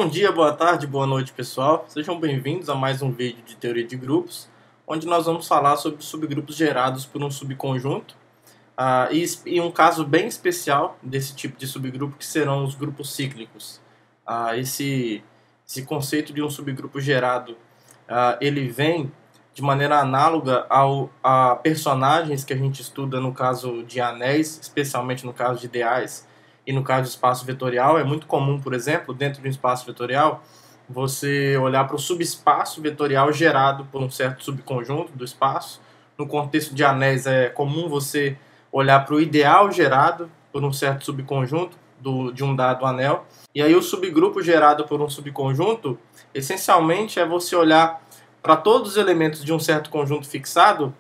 Bom dia, boa tarde, boa noite, pessoal. Sejam bem-vindos a mais um vídeo de teoria de grupos, onde nós vamos falar sobre subgrupos gerados por um subconjunto e um caso bem especial desse tipo de subgrupo, que serão os grupos cíclicos. Esse conceito de um subgrupo gerado, ele vem de maneira análoga a personagens que a gente estuda no caso de anéis, especialmente no caso de ideais. E no caso de espaço vetorial, é muito comum, por exemplo, dentro de um espaço vetorial, você olhar para o subespaço vetorial gerado por um certo subconjunto do espaço. No contexto de anéis, é comum você olhar para o ideal gerado por um certo subconjunto de um dado anel. E aí o subgrupo gerado por um subconjunto, essencialmente, é você olhar para todos os elementos de um certo conjunto fixado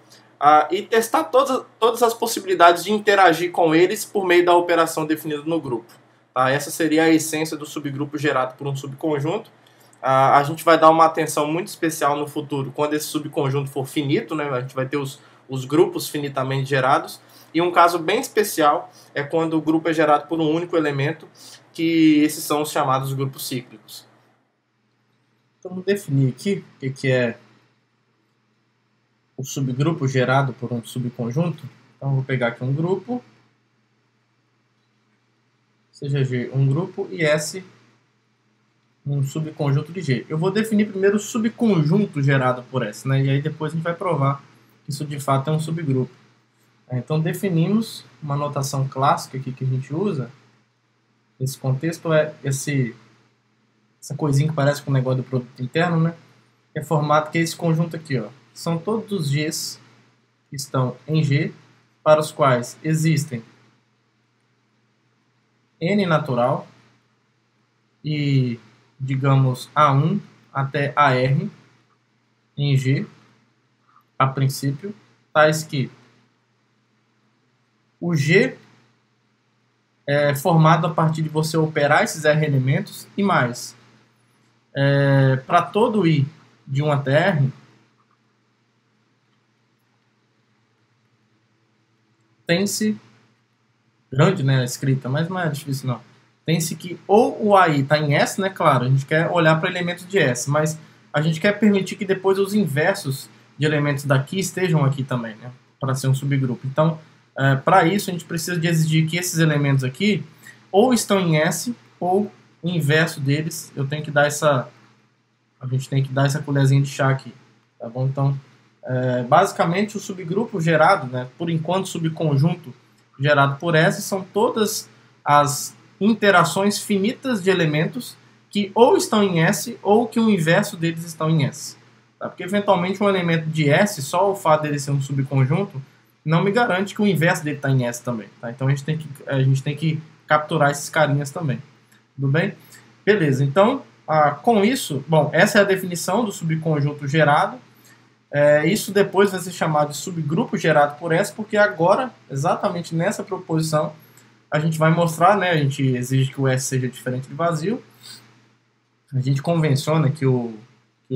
e testar todas as possibilidades de interagir com eles por meio da operação definida no grupo. Essa seria a essência do subgrupo gerado por um subconjunto. A gente vai dar uma atenção muito especial no futuro, quando esse subconjunto for finito, né? A gente vai ter os grupos finitamente gerados. E um caso bem especial é quando o grupo é gerado por um único elemento, que esses são os chamados grupos cíclicos. Então, vamos definir aqui o que é o subgrupo gerado por um subconjunto. Então, eu vou pegar aqui um grupo, seja G um grupo e S um subconjunto de G. Eu vou definir primeiro o subconjunto gerado por S, né? E aí depois a gente vai provar que isso de fato é um subgrupo. Então, definimos uma notação clássica aqui que a gente usa. Esse contexto é essa coisinha que parece com o negócio do produto interno, né? É formado que é esse conjunto aqui, ó. São todos os Gs que estão em G, para os quais existem N natural e, digamos, A1 até AR em G, a princípio, tais que o G é formado a partir de você operar esses R elementos e mais. Para todo I de 1 até R, tem-se, grande, né, a escrita, mas não é difícil não. Tem-se que ou o AI está em S, né, claro, a gente quer olhar para elementos de S, mas a gente quer permitir que depois os inversos de elementos daqui estejam aqui também, né, para ser um subgrupo. Então, para isso a gente precisa de exigir que esses elementos aqui ou estão em S, ou o inverso deles, a gente tem que dar essa colherzinha de chá aqui, tá bom? Então, basicamente o subgrupo gerado, né, por enquanto subconjunto gerado por S, são todas as interações finitas de elementos que ou estão em S ou que o inverso deles estão em S. Tá? Porque eventualmente um elemento de S, só o fato dele ser um subconjunto, não me garante que o inverso dele está em S também. Tá? Então a gente tem que capturar esses carinhas também. Tudo bem? Beleza, então com isso, bom, essa é a definição do subconjunto gerado. Isso depois vai ser chamado de subgrupo gerado por S, porque agora, exatamente nessa proposição, a gente vai mostrar, né, a gente exige que o S seja diferente de vazio. A gente convenciona que o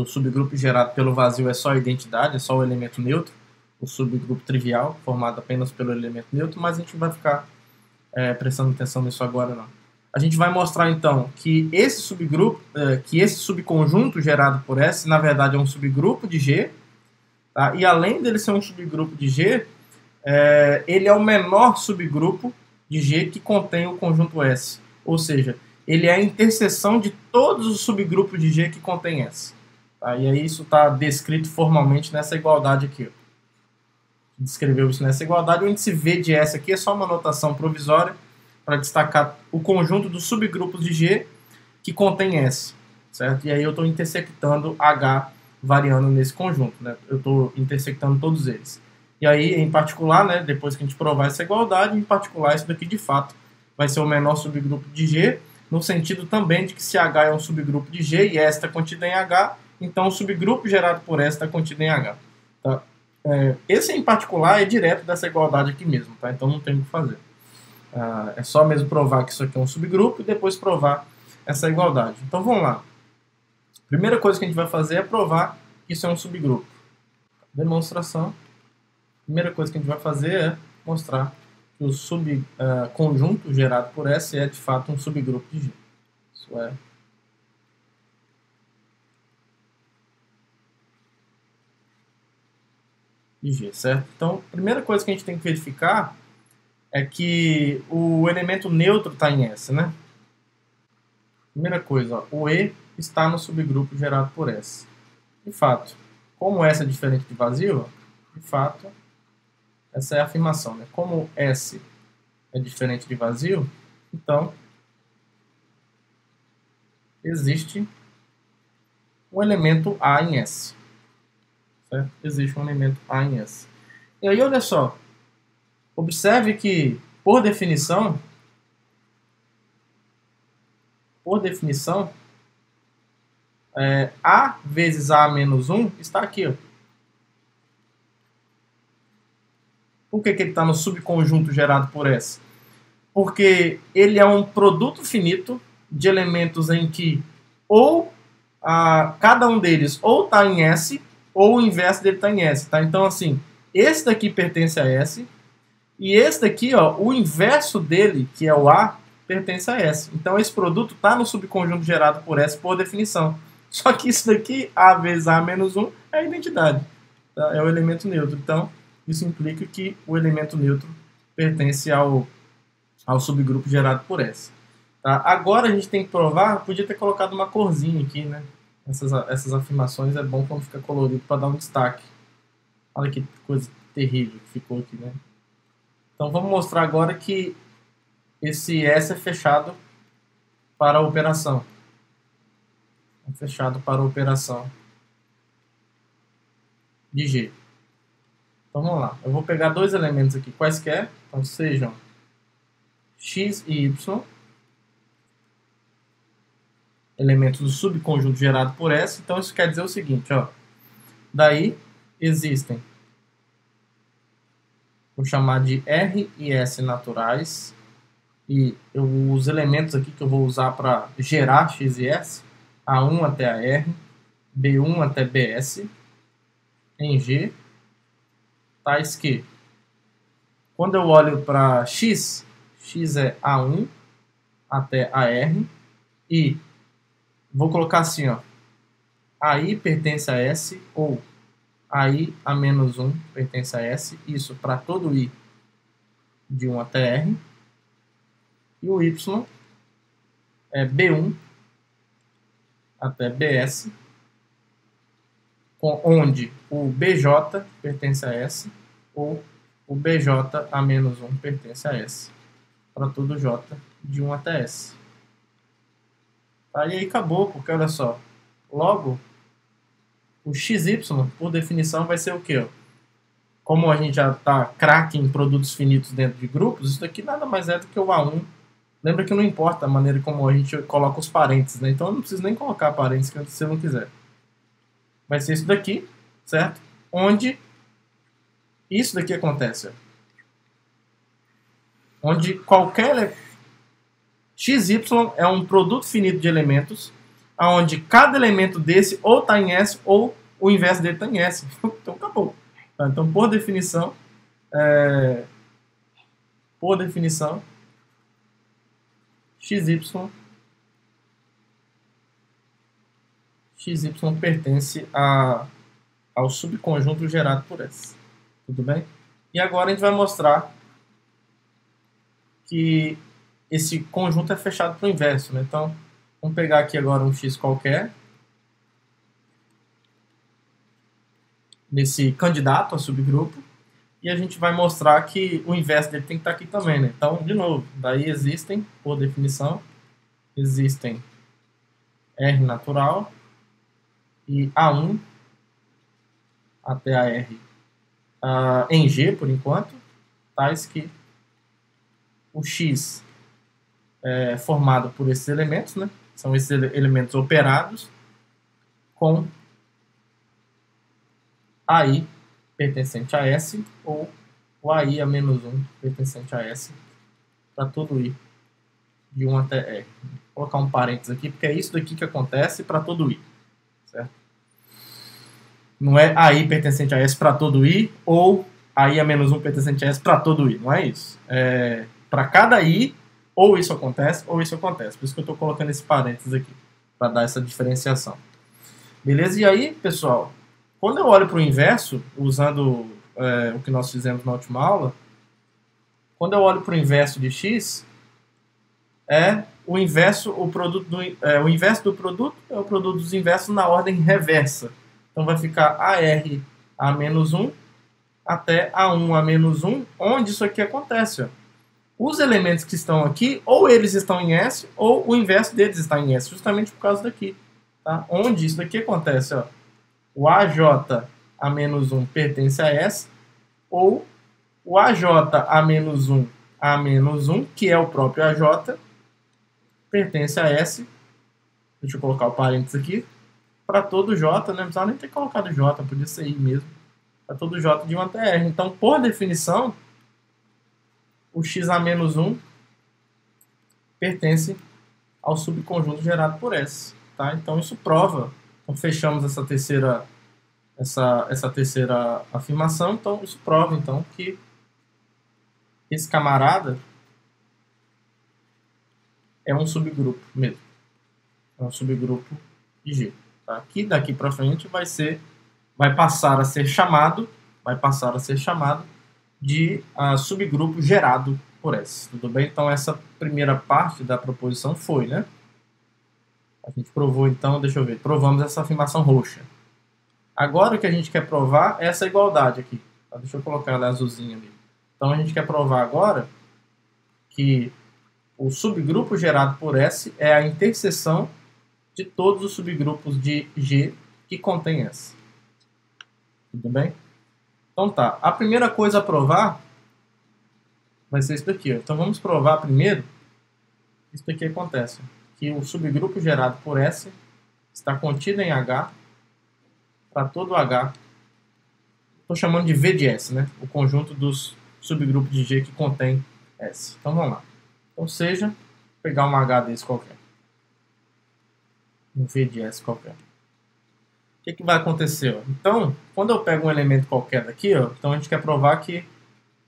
subgrupo gerado pelo vazio é só a identidade, é só o elemento neutro, o subgrupo trivial, formado apenas pelo elemento neutro, mas a gente não vai ficar prestando atenção nisso agora, não. A gente vai mostrar, então, que esse subgrupo, que esse subconjunto gerado por S, na verdade, é um subgrupo de G, tá? E além dele ser um subgrupo de G, ele é o menor subgrupo de G que contém o conjunto S. Ou seja, ele é a interseção de todos os subgrupos de G que contém S. Tá? E aí isso está descrito formalmente nessa igualdade aqui. Ó. Descreveu isso nessa igualdade. O índice V de S aqui é só uma notação provisória para destacar o conjunto dos subgrupos de G que contém S. Certo? E aí eu estou intersectando H variando nesse conjunto. Né? Eu estou intersectando todos eles. E aí, em particular, né, depois que a gente provar essa igualdade, em particular, isso daqui de fato vai ser o menor subgrupo de G, no sentido também de que se H é um subgrupo de G e S está contido em H, então o subgrupo gerado por S está contido em H. Tá? Esse, em particular, é direto dessa igualdade aqui mesmo, tá? Então não tem o que fazer. É só mesmo provar que isso aqui é um subgrupo e depois provar essa igualdade. Então vamos lá. A primeira coisa que a gente vai fazer é provar que isso é um subgrupo. Demonstração. A primeira coisa que a gente vai fazer é mostrar que o subconjunto gerado por S é de fato um subgrupo de G. Isso é de G, certo? Então, a primeira coisa que a gente tem que verificar é que o elemento neutro está em S, né? Primeira coisa, ó, o E está no subgrupo gerado por S. De fato, como S é diferente de vazio, de fato, essa é a afirmação, né? Como S é diferente de vazio, então existe um elemento A em S. Certo? Existe um elemento A em S. E aí, olha só, observe que, por definição, A vezes A menos 1 está aqui. Ó. Por que ele está no subconjunto gerado por S? Porque ele é um produto finito de elementos em que ou cada um deles ou está em S ou o inverso dele está em S. Tá? Então, assim, esse daqui pertence a S e esse daqui, ó, o inverso dele, que é o A, pertence a S. Então, esse produto está no subconjunto gerado por S por definição. Só que isso daqui, A vezes A menos 1, é a identidade. Tá? É o elemento neutro. Então, isso implica que o elemento neutro pertence ao subgrupo gerado por S. Tá? Agora a gente tem que provar, podia ter colocado uma corzinha aqui, né? Essas afirmações é bom quando fica colorido para dar um destaque. Olha que coisa terrível que ficou aqui, né? Então vamos mostrar agora que esse S é fechado para a operação. É fechado para a operação de G. Então vamos lá. Eu vou pegar dois elementos aqui quaisquer, então sejam x e y, elementos do subconjunto gerado por S. Então isso quer dizer o seguinte, ó. Daí existem, vou chamar de R e S naturais, e os elementos aqui que eu vou usar para gerar x e s, A1 até a R, B1 até BS, em G, tais que, quando eu olho para x, x é A1 até a R, e vou colocar assim, ó, AI pertence a S, ou AI a menos 1 pertence a S, isso para todo I de 1 até R, e o Y é B1 até BS, onde o BJ pertence a S, ou o BJ a menos 1 pertence a S, para todo J de 1 até S. Tá, e aí acabou, porque olha só, logo, o XY, por definição, vai ser o quê? Como a gente já está craque em produtos finitos dentro de grupos, isso daqui nada mais é do que o A1. Lembra que não importa a maneira como a gente coloca os parênteses, né? Então eu não preciso nem colocar parênteses se eu não quiser. Vai ser isso daqui, certo? Onde isso daqui acontece. Onde qualquer XY é um produto finito de elementos, onde cada elemento desse ou está em S ou o inverso dele está em S. Então acabou. Tá? Então, por definição, XY pertence ao subconjunto gerado por S. Tudo bem? E agora a gente vai mostrar que esse conjunto é fechado para o inverso. Né? Então, vamos pegar aqui agora um X qualquer, nesse candidato a subgrupo, e a gente vai mostrar que o inverso dele tem que estar aqui também. Né? Então, de novo, daí existem, por definição, existem R natural e A1 até a R em G, por enquanto, tais que o X é formado por esses elementos, né? São esses elementos operados com AI pertencente a S ou o AI a menos 1 pertencente a S para todo I de 1 até R. Vou colocar um parênteses aqui, porque é isso daqui que acontece para todo I. Certo? Não é AI pertencente a S para todo I ou AI a menos 1 pertencente a S para todo I. Não é isso. Para cada I, ou isso acontece, ou isso acontece. Por isso que eu estou colocando esse parênteses aqui, para dar essa diferenciação. Beleza? E aí, pessoal, quando eu olho para o inverso, usando o que nós fizemos na última aula, quando eu olho para o inverso de x, o inverso do produto é o produto dos inversos na ordem reversa. Então vai ficar AR a menos 1 até A1 a menos 1, onde isso aqui acontece. Ó. Os elementos que estão aqui, ou eles estão em S, ou o inverso deles está em S, justamente por causa daqui. Tá? Onde isso daqui acontece, ó, o AJ a menos 1 pertence a S, ou o AJ a menos 1 a menos 1, que é o próprio AJ, pertence a S. Deixa eu colocar o parênteses aqui. Para todo J, né? Não precisava nem ter colocado J, podia ser I mesmo. Para todo J de 1 até R. Então, por definição, o X a menos 1 pertence ao subconjunto gerado por S. Tá? Então, isso prova. Então, fechamos essa terceira afirmação. Então, isso prova então, que esse camarada é um subgrupo mesmo. É um subgrupo de G. Tá? Que daqui para frente vai passar a ser chamado de subgrupo gerado por S. Tudo bem? Então, essa primeira parte da proposição foi, né? A gente provou, então, deixa eu ver, provamos essa afirmação roxa. Agora, o que a gente quer provar é essa igualdade aqui. Tá? Deixa eu colocar ela azulzinha ali. Então, a gente quer provar agora que o subgrupo gerado por S é a interseção de todos os subgrupos de G que contém S. Tudo bem? Então tá. A primeira coisa a provar vai ser isso daqui. Ó. Então vamos provar primeiro. Isso daqui acontece. Que o subgrupo gerado por S está contido em H para todo H. Estou chamando de V de S, né? O conjunto dos subgrupos de G que contém S. Então vamos lá. Ou seja, vou pegar um H desse qualquer. Um V de S qualquer. O que vai acontecer? Ó? Então, quando eu pego um elemento qualquer daqui, ó, então a gente quer provar que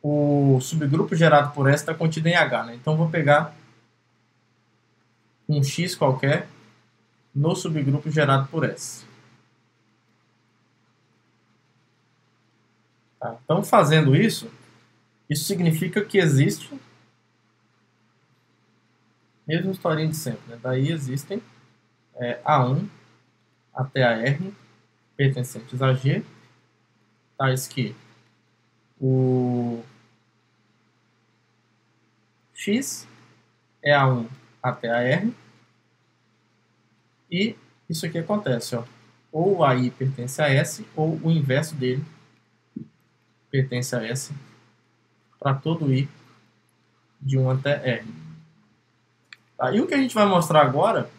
o subgrupo gerado por S está contido em H. Né? Então, eu vou pegar um X qualquer no subgrupo gerado por S. Tá? Então, fazendo isso significa que existe, mesmo historinha de sempre, né? Daí existem A1 até a R pertencentes a G, tais que o X é A1 até a R, e isso aqui acontece, ó, ou o AI pertence a S, ou o inverso dele pertence a S, para todo I de 1 até R. Tá? E o que a gente vai mostrar agora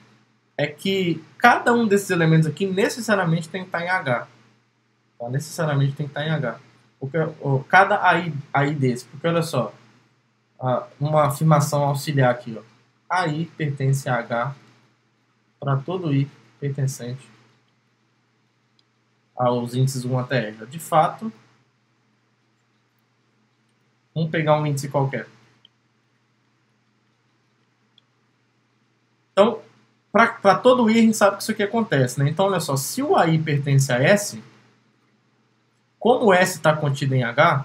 é que cada um desses elementos aqui necessariamente tem que estar em H. Tá? Necessariamente tem que estar em H. Porque, cada AI desse. Porque olha só, uma afirmação auxiliar aqui. Ó. AI pertence a H para todo I pertencente aos índices 1 até R. De fato, vamos pegar um índice qualquer. Então, para todo I, a gente sabe que isso aqui acontece. Né? Então, olha só, se o AI pertence a S, como S está contido em H,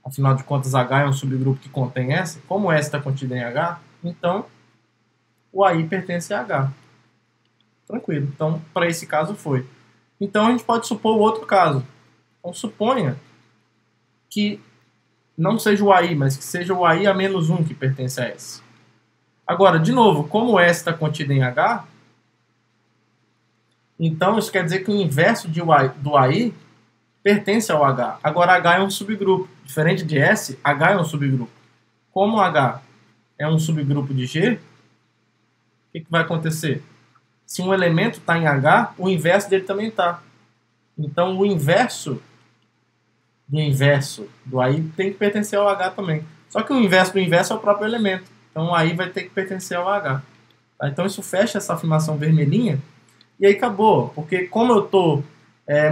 afinal de contas, H é um subgrupo que contém S, como S está contido em H, então o AI pertence a H. Tranquilo. Então, para esse caso foi. Então, a gente pode supor o outro caso. Então, suponha que não seja o AI, mas que seja o AI a menos 1 que pertence a S. Agora, de novo, como S está contido em H, então isso quer dizer que o inverso do AI pertence ao H. Agora, H é um subgrupo. Diferente de S, H é um subgrupo. Como H é um subgrupo de G, o que vai acontecer? Se um elemento está em H, o inverso dele também está. Então, o inverso do AI tem que pertencer ao H também. Só que o inverso do inverso é o próprio elemento. Então, o AI vai ter que pertencer ao H. Tá? Então, isso fecha essa afirmação vermelhinha. E aí acabou. Porque como eu estou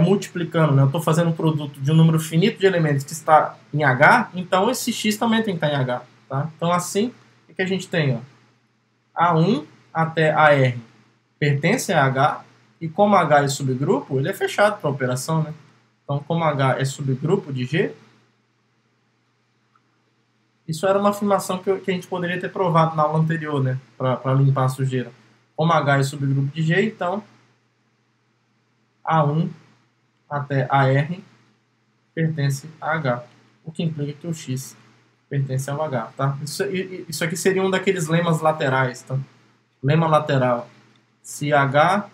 multiplicando, né, eu estou fazendo um produto de um número finito de elementos que está em H, então esse X também tem que estar em H. Tá? Então, assim, o que a gente tem? Ó? A1 até a R pertence a H. E como H é subgrupo, ele é fechado para a operação. Né? Então, como H é subgrupo de G, isso era uma afirmação que a gente poderia ter provado na aula anterior, né? Para limpar a sujeira. Como H é subgrupo de G, então A1 até AR pertence a H, o que implica que o X pertence ao H, tá? Isso aqui seria um daqueles lemas laterais, tá? Lema lateral: se H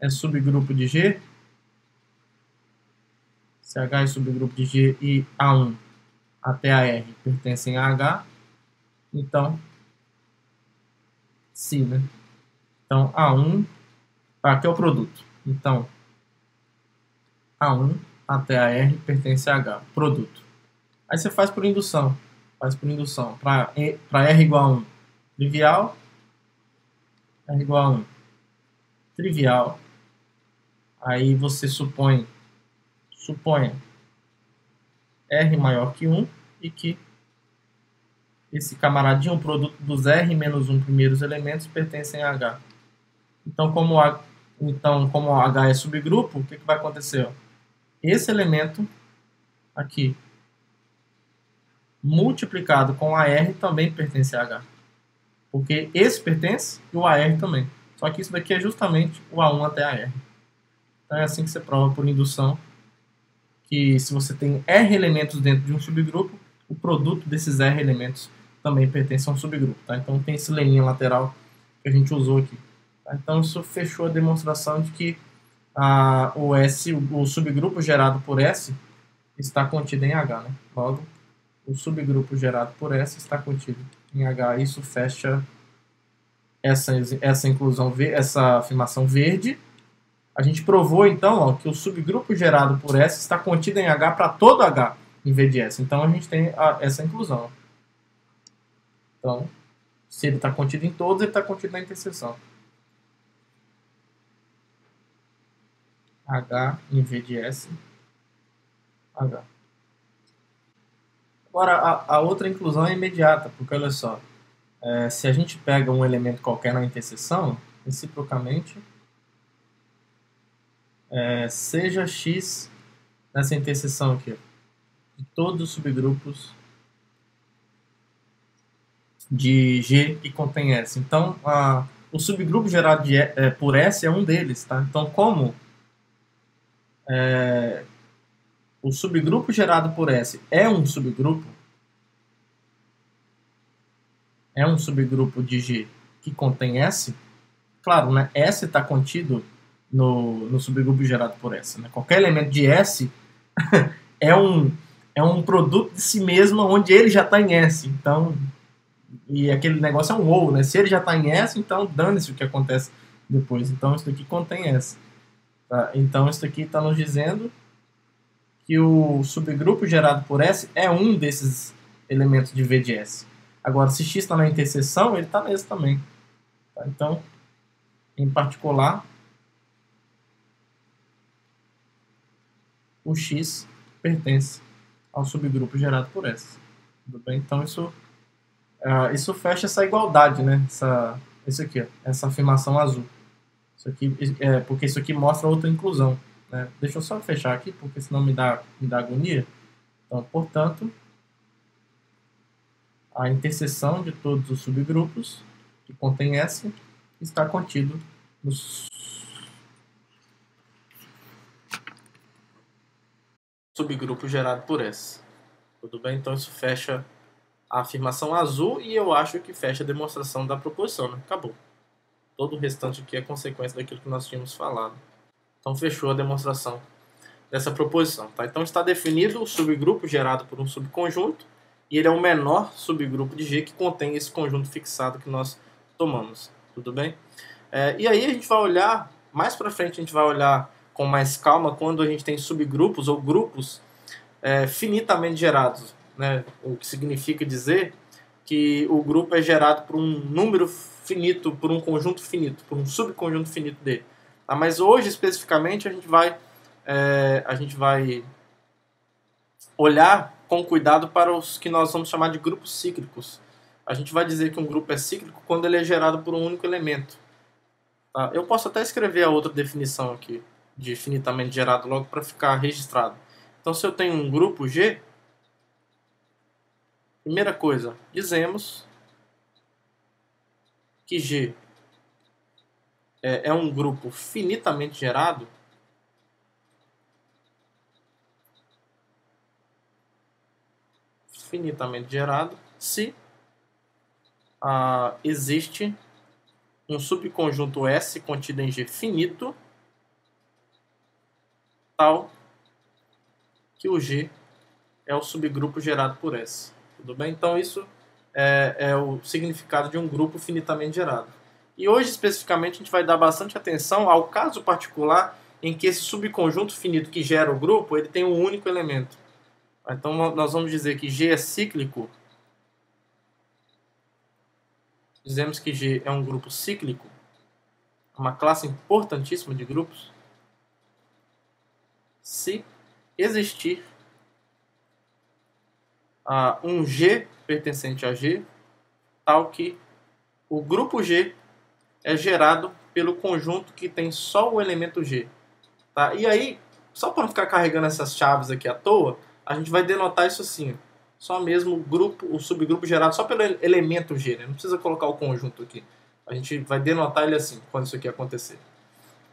é subgrupo de G, se H é subgrupo de G e A1 até AR pertencem a H, então sim, né? Então A1, aqui é o produto. Então A1 até AR pertence a H, produto. Aí você faz por indução. Para R igual a 1, trivial. R igual a 1, trivial. Aí você suponha R maior que 1 e que esse camaradinho, o produto dos R menos 1 primeiros elementos, pertencem a H. Então, como H é subgrupo, o que vai acontecer? Ó? Esse elemento aqui, multiplicado com AR, também pertence a H. Porque esse pertence e o AR também. Só que isso daqui é justamente o A1 até AR. Então é assim que você prova por indução que se você tem R elementos dentro de um subgrupo, o produto desses R elementos também pertence a um subgrupo. Tá? Então tem esse leminha lateral que a gente usou aqui. Tá? Então isso fechou a demonstração de que o subgrupo gerado por S está contido em H. Né? Logo, o subgrupo gerado por S está contido em H. Isso fecha essa inclusão, essa afirmação verde. A gente provou, então, ó, que o subgrupo gerado por S está contido em H para todo H, em vez de S. Então, a gente tem essa inclusão. Então, se ele está contido em todos, ele está contido na interseção. H em vez de S, H. Agora, a outra inclusão é imediata, porque, olha só, se a gente pega um elemento qualquer na interseção, reciprocamente, seja X nessa interseção aqui, de todos os subgrupos de G que contém S. Então, o subgrupo gerado por S é um deles. Tá? Então, como o subgrupo gerado por S é um subgrupo de G que contém S, claro, né, S está contido no subgrupo gerado por S. Né? Qualquer elemento de S é um produto de si mesmo onde ele já está em S. Então, e aquele negócio é um ou, né? Se ele já está em S, então dane-se o que acontece depois. Então, isso daqui contém S. Tá? Então, isso daqui está nos dizendo que o subgrupo gerado por S é um desses elementos de V de S. Agora, se X está na interseção, ele está nesse também. Tá? Então, em particular, o X pertence ao subgrupo gerado por S. Tudo bem? Então, isso fecha essa igualdade, né? Isso aqui, ó, essa afirmação azul. Isso aqui, porque isso aqui mostra outra inclusão. Né? Deixa eu só fechar aqui, porque senão me dá agonia. Então, portanto, a interseção de todos os subgrupos que contém S está contido no subgrupo gerado por S. Tudo bem? Então, isso fecha a afirmação azul e eu acho que fecha a demonstração da proposição. Né? Acabou. Todo o restante aqui é consequência daquilo que nós tínhamos falado. Então, fechou a demonstração dessa proposição. Tá? Então, está definido o subgrupo gerado por um subconjunto e ele é o menor subgrupo de G que contém esse conjunto fixado que nós tomamos. Tudo bem? E aí a gente vai olhar, mais para frente a gente vai olhar com mais calma quando a gente tem subgrupos ou grupos finitamente gerados. Né? O que significa dizer que o grupo é gerado por um número finito, por um conjunto finito, por um subconjunto finito dele. Tá? Mas hoje, especificamente, a gente vai olhar com cuidado para os que nós vamos chamar de grupos cíclicos. A gente vai dizer que um grupo é cíclico quando ele é gerado por um único elemento. Tá? Eu posso até escrever a outra definição aqui, de finitamente gerado logo para ficar registrado. Então, se eu tenho um grupo G, primeira coisa, dizemos que G é um grupo finitamente gerado se existe um subconjunto S contido em G finito tal que o G é o subgrupo gerado por S. Tudo bem? Então isso é o significado de um grupo finitamente gerado. E hoje, especificamente, a gente vai dar bastante atenção ao caso particular em que esse subconjunto finito que gera o grupo, ele tem um único elemento. Então nós vamos dizer que G é cíclico. Dizemos que G é um grupo cíclico, uma classe importantíssima de grupos, se existir um G pertencente a G, tal que o grupo G é gerado pelo conjunto que tem só o elemento G. Tá? E aí, só para não ficar carregando essas chaves aqui à toa, a gente vai denotar isso assim. Só mesmo o subgrupo gerado só pelo elemento G. Né? Não precisa colocar o conjunto aqui. A gente vai denotar ele assim, quando isso aqui acontecer.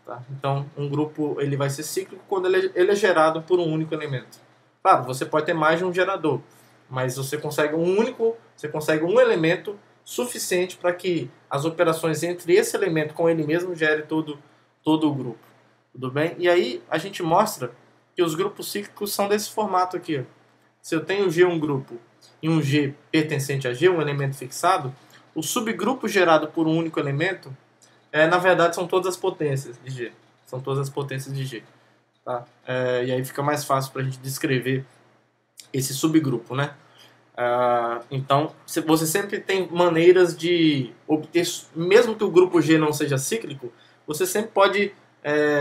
Tá? Então, um grupo ele vai ser cíclico quando ele é gerado por um único elemento. Claro, você pode ter mais de um gerador, mas você consegue um elemento suficiente para que as operações entre esse elemento com ele mesmo gere todo o grupo. Tudo bem? E aí a gente mostra que os grupos cíclicos são desse formato aqui. Ó. Se eu tenho G um grupo e um G pertencente a G, um elemento fixado, o subgrupo gerado por um único elemento, na verdade, são todas as potências de G. São todas as potências de G. Tá? E aí fica mais fácil para a gente descrever esse subgrupo, né? Então, você sempre tem maneiras de obter, mesmo que o grupo G não seja cíclico, você sempre pode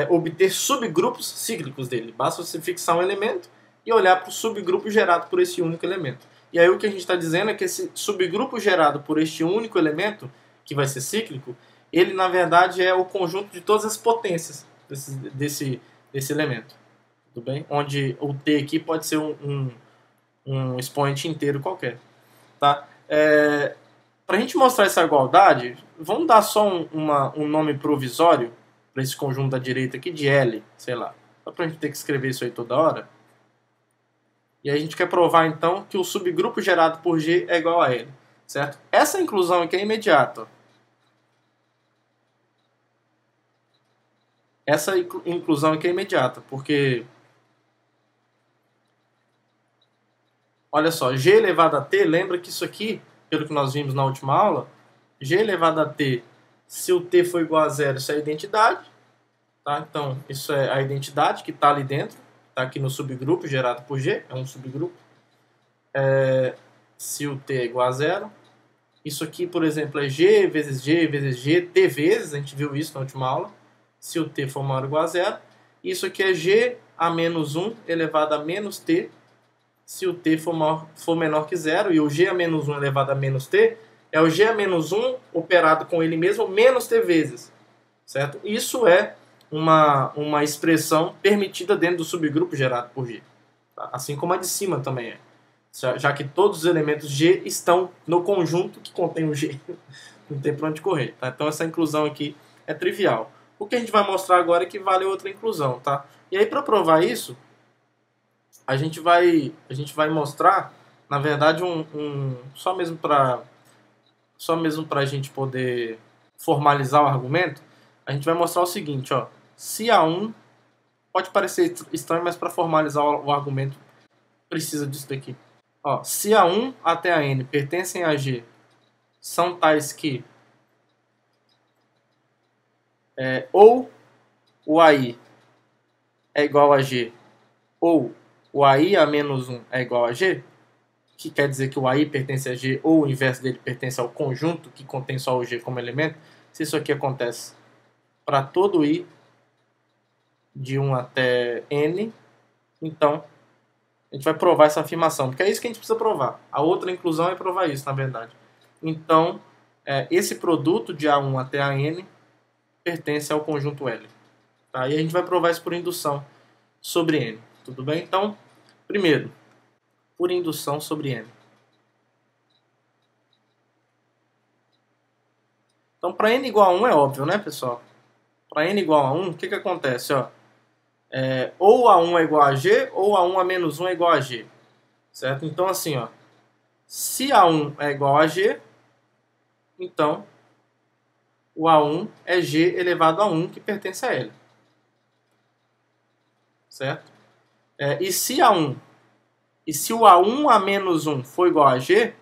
obter subgrupos cíclicos dele. Basta você fixar um elemento e olhar para o subgrupo gerado por esse único elemento. E aí o que a gente está dizendo é que esse subgrupo gerado por este único elemento, que vai ser cíclico, ele na verdade é o conjunto de todas as potências desse elemento. Tudo bem? Onde o T aqui pode ser um expoente inteiro qualquer. Tá? Para a gente mostrar essa igualdade, vamos dar só um nome provisório para esse conjunto da direita aqui de L, sei lá. Só para a gente ter que escrever isso aí toda hora. E aí a gente quer provar então que o subgrupo gerado por G é igual a L. Certo? Essa inclusão aqui é imediata. Essa inclusão aqui é imediata, porque olha só, G elevado a T, lembra que isso aqui, pelo que nós vimos na última aula, G elevado a T, se o T for igual a zero, isso é a identidade. Tá? Então, isso é a identidade que está ali dentro, está aqui no subgrupo gerado por G, é um subgrupo. Se o T é igual a zero. Isso aqui, por exemplo, é G vezes G vezes G, T vezes, a gente viu isso na última aula, se o T for maior ou igual a zero. Isso aqui é G a menos 1 elevado a menos T, se o T for menor que zero, e o G a menos 1 elevado a menos T é o G a menos 1 operado com ele mesmo menos T vezes. Certo? Isso é uma expressão permitida dentro do subgrupo gerado por G. Tá? Assim como a de cima também é. Já que todos os elementos G estão no conjunto que contém o G. Não tem para onde correr. Tá? Então essa inclusão aqui é trivial. O que a gente vai mostrar agora é que vale outra inclusão. Tá? E aí para provar isso, a gente vai mostrar, na verdade, só mesmo para a gente poder formalizar o argumento, a gente vai mostrar o seguinte, ó, se A1 pode parecer estranho, mas para formalizar o argumento precisa disso daqui. Ó, se A1 até a N pertencem a G, são tais que ou o AI é igual a G, ou o AI a menos 1 é igual a G, que quer dizer que o AI pertence a G, ou o inverso dele pertence ao conjunto que contém só o G como elemento, se isso aqui acontece para todo I de 1 até N, então a gente vai provar essa afirmação, porque é isso que a gente precisa provar. A outra inclusão é provar isso, na verdade. Então, esse produto de A1 até a N pertence ao conjunto L. Tá? E a gente vai provar isso por indução sobre N. Tudo bem? Então, primeiro, por indução sobre N. Então, para N igual a 1 é óbvio, né, pessoal? Para N igual a 1, o que acontece? Ó? Ou A1 é igual a G, ou A1 a menos 1 é igual a G. Certo? Então, assim, ó, se A1 é igual a G, então o A1 é G elevado a 1, que pertence a L. Certo? E se o A1 a menos 1 for igual a G,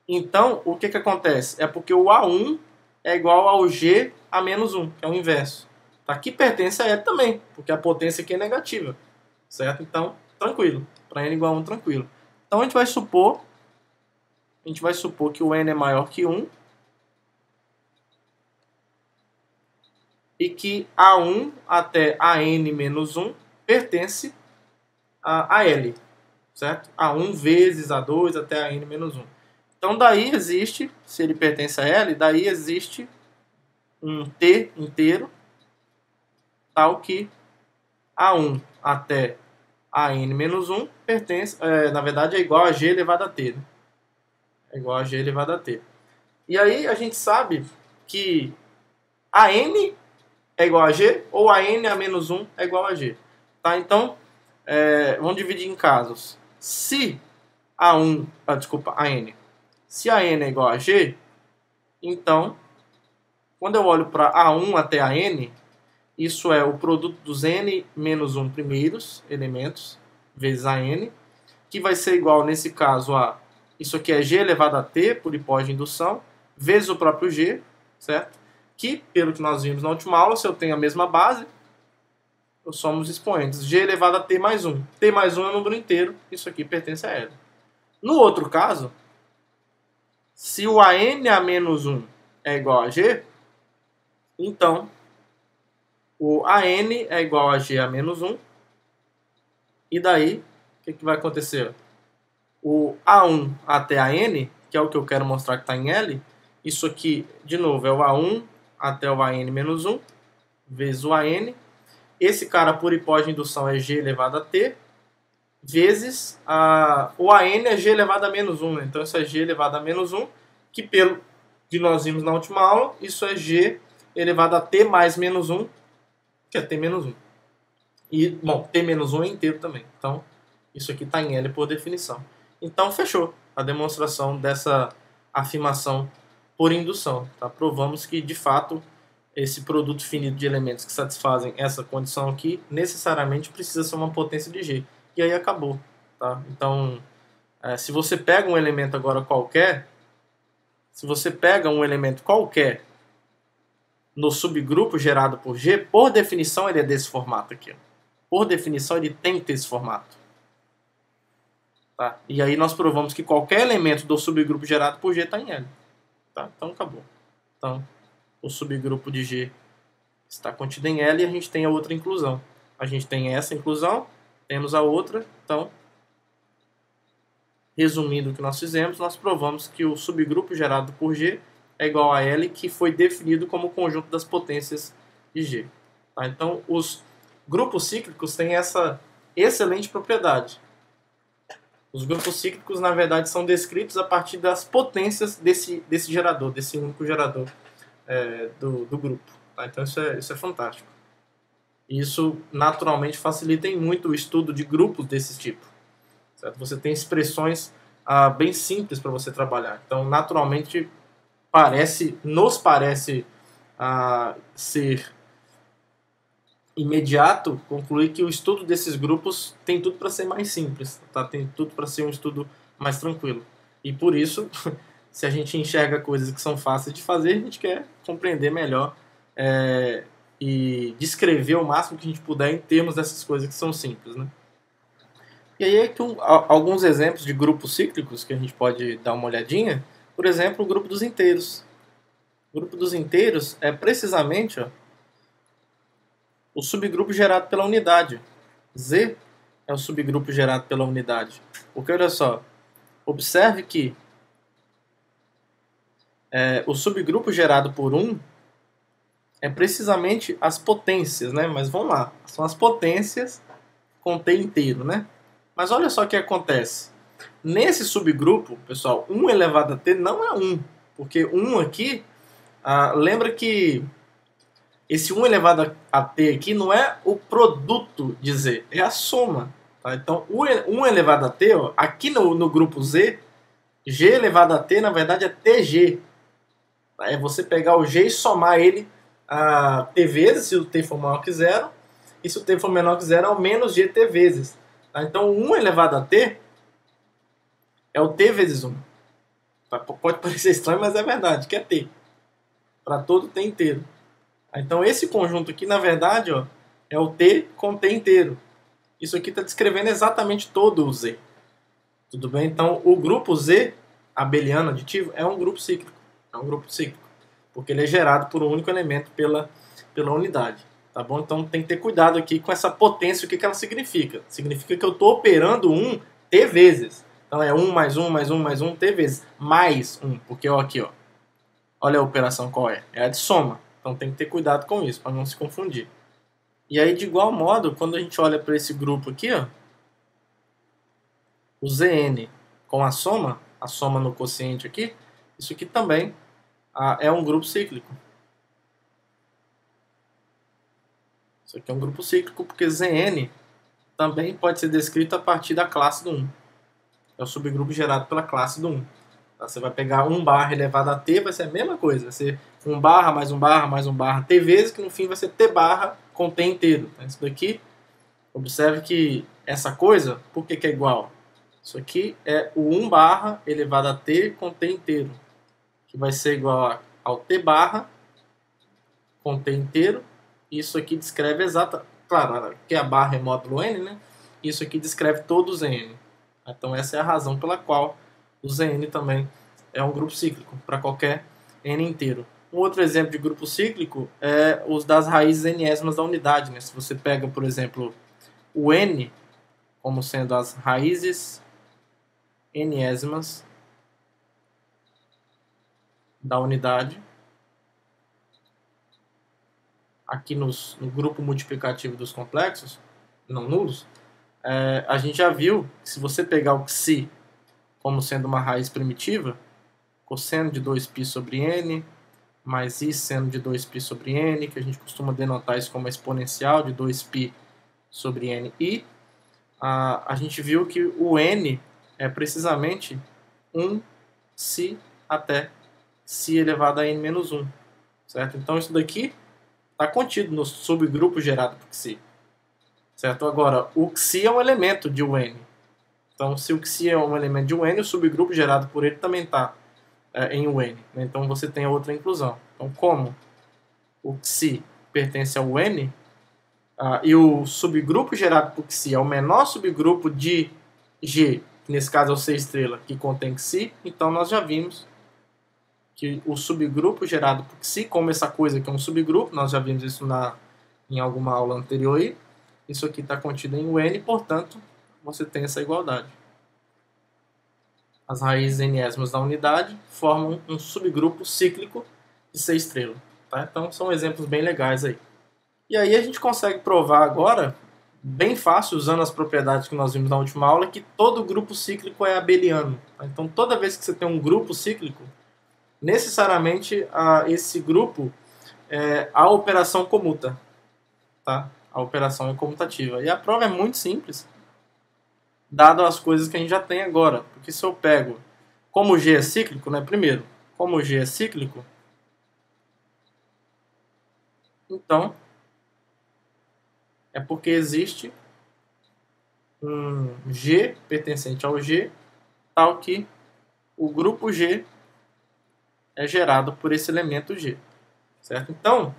então o que acontece? É porque o A1 é igual ao G a menos 1, que é o inverso. Tá? Que pertence a L também, porque a potência aqui é negativa. Certo? Então, tranquilo. Para N igual a 1, tranquilo. Então a gente vai supor que o N é maior que 1 e que A1 até AN menos 1 pertence a L, certo? A1 vezes A2 até AN menos 1. Então daí existe, se ele pertence a L, daí existe um T inteiro, tal que A1 até AN menos 1 pertence, na verdade é igual a G elevado a T, né? É igual a G elevado a T. E aí a gente sabe que AN é igual a G, ou AN a menos 1 é igual a G. Tá? Então, vamos dividir em casos. Se AN, se AN é igual a G, então, quando eu olho para A1 até AN, isso é o produto dos N menos 1 primeiros elementos, vezes AN, que vai ser igual, nesse caso, a isso aqui é G elevado a T, por hipótese de indução, vezes o próprio G, certo? Que, pelo que nós vimos na última aula, se eu tenho a mesma base, somos expoentes. G elevado a T mais 1. T mais 1 é um número inteiro, isso aqui pertence a L. No outro caso, se o AN a menos 1 é igual a G, então o AN é igual a G a menos 1, e daí, o que vai acontecer? O A1 até AN, que é o que eu quero mostrar que está em L, isso aqui, de novo, é o A1 até o AN menos 1, vezes o AN. Esse cara, por hipótese de indução, é G elevado a T, vezes o AN é G elevado a menos 1. Então, isso é G elevado a menos 1, que pelo que nós vimos na última aula, isso é G elevado a T mais menos 1, que é T menos 1. E, bom, T menos 1 é inteiro também. Então, isso aqui está em L por definição. Então, fechou a demonstração dessa afirmação por indução. Tá? Provamos que, de fato, esse produto finito de elementos que satisfazem essa condição aqui necessariamente precisa ser uma potência de G. E aí acabou. Tá? Então, se você pega um elemento agora qualquer, no subgrupo gerado por G, por definição ele é desse formato aqui. Ó. Por definição ele tem que ter esse formato. Tá? E aí nós provamos que qualquer elemento do subgrupo gerado por G está em L. Tá? Então acabou. Então, o subgrupo de G está contido em L e a gente tem a outra inclusão. A gente tem essa inclusão, temos a outra. Então, resumindo o que nós fizemos, nós provamos que o subgrupo gerado por G é igual a L, que foi definido como o conjunto das potências de G. Tá? Então, os grupos cíclicos têm essa excelente propriedade. Os grupos cíclicos, na verdade, são descritos a partir das potências desse gerador, desse único gerador do grupo. Tá? Então isso é fantástico. Isso, naturalmente, facilita muito o estudo de grupos desse tipo. Certo? Você tem expressões bem simples para você trabalhar. Então, naturalmente, nos parece ser imediato concluir que o estudo desses grupos tem tudo para ser mais simples, tá? Tem tudo para ser um estudo mais tranquilo. E por isso, se a gente enxerga coisas que são fáceis de fazer, a gente quer compreender melhor e descrever o máximo que a gente puder em termos dessas coisas que são simples, né? E aí aqui alguns exemplos de grupos cíclicos que a gente pode dar uma olhadinha. Por exemplo, o grupo dos inteiros. O grupo dos inteiros é precisamente o subgrupo gerado pela unidade. Z é o subgrupo gerado pela unidade. Porque, olha só, observe que o subgrupo gerado por 1 é precisamente as potências, né? Mas vamos lá, são as potências com T inteiro, né? Mas olha só o que acontece. Nesse subgrupo, pessoal, 1 elevado a T não é 1, porque 1 aqui, lembra que esse 1 elevado a T aqui não é o produto de Z, é a soma. Tá? Então, 1 elevado a T, ó, aqui no grupo Z, G elevado a T, na verdade, é TG. Tá? É você pegar o G e somar ele a T vezes, se o T for maior que zero, e se o T for menor que zero, é o menos GT vezes. Tá? Então, 1 elevado a T é o T vezes 1. Tá? Pode parecer estranho, mas é verdade, que é T. Para todo T inteiro. Então, esse conjunto aqui, na verdade, ó, é o T com T inteiro. Isso aqui está descrevendo exatamente todo o Z. Tudo bem? Então, o grupo Z, abeliano aditivo, é um grupo cíclico. É um grupo cíclico. Porque ele é gerado por um único elemento pela unidade. Tá bom? Então, tem que ter cuidado aqui com essa potência. O que ela significa? Significa que eu estou operando 1 T vezes. Então, é 1 mais 1 mais 1 mais 1 T vezes. Mais 1. Porque, ó, aqui, ó. Olha a operação qual é. É a de soma. Então, tem que ter cuidado com isso, para não se confundir. E aí, de igual modo, quando a gente olha para esse grupo aqui, ó, o Zn com a soma no quociente aqui, isso aqui também é um grupo cíclico. Isso aqui é um grupo cíclico porque Zn também pode ser descrito a partir da classe do 1. É o subgrupo gerado pela classe do 1. Tá? Você vai pegar 1 barra elevado a t, vai ser a mesma coisa. Vai ser 1 barra mais 1 barra mais 1 barra t vezes, que no fim vai ser t barra com t inteiro. Então, isso daqui, observe que essa coisa, por que é igual? Isso aqui é o 1 barra elevado a t com t inteiro, que vai ser igual ao t barra com t inteiro. Isso aqui descreve exata, claro, que a barra é módulo n, né? Isso aqui descreve todos os n. Então essa é a razão pela qual o Zn também é um grupo cíclico, para qualquer n inteiro. Um outro exemplo de grupo cíclico é os das raízes enésimas da unidade. Né? Se você pega, por exemplo, o n como sendo as raízes enésimas da unidade, aqui no grupo multiplicativo dos complexos não nulos, a gente já viu que se você pegar o xi como sendo uma raiz primitiva, cosseno de 2π sobre n, mais i seno de 2π sobre n, que a gente costuma denotar isso como exponencial de 2π sobre ni, a gente viu que o n é precisamente 1 si até si elevado a n menos 1. Certo? Então isso daqui está contido no subgrupo gerado por xi. Certo? Agora, o xi é um elemento de un. Então, se o xi é um elemento de un, o subgrupo gerado por ele também está em un. Né? Então, você tem a outra inclusão. Então, como o xi pertence ao n, e o subgrupo gerado por xi é o menor subgrupo de G, que nesse caso é o C estrela, que contém xi, então nós já vimos que o subgrupo gerado por xi, como essa coisa que é um subgrupo, nós já vimos isso em alguma aula anterior aí, isso aqui está contido em un, portanto, você tem essa igualdade. As raízes enésimas da unidade formam um subgrupo cíclico de C estrela. Tá? Então, são exemplos bem legais aí. E aí a gente consegue provar agora, bem fácil, usando as propriedades que nós vimos na última aula, que todo grupo cíclico é abeliano. Tá? Então, toda vez que você tem um grupo cíclico, necessariamente esse grupo, a operação comuta. Tá? A operação é comutativa. E a prova é muito simples, dado as coisas que a gente já tem agora. Porque se eu pego, como G é cíclico, né? Primeiro, como G é cíclico, então é porque existe um G pertencente ao G, tal que o grupo G é gerado por esse elemento G. Certo? Então,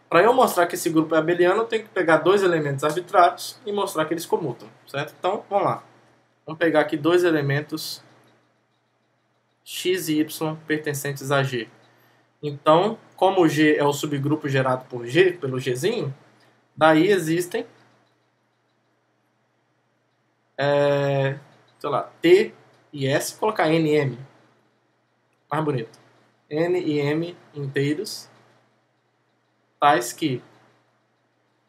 para eu mostrar que esse grupo é abeliano, eu tenho que pegar dois elementos arbitrários e mostrar que eles comutam. Certo? Então, vamos lá. Vamos pegar aqui dois elementos x e y pertencentes a G. Então, como G é o subgrupo gerado por G, pelo Gzinho, daí existem sei lá, T e S, colocar N e M. Mais bonito. N e M inteiros tais que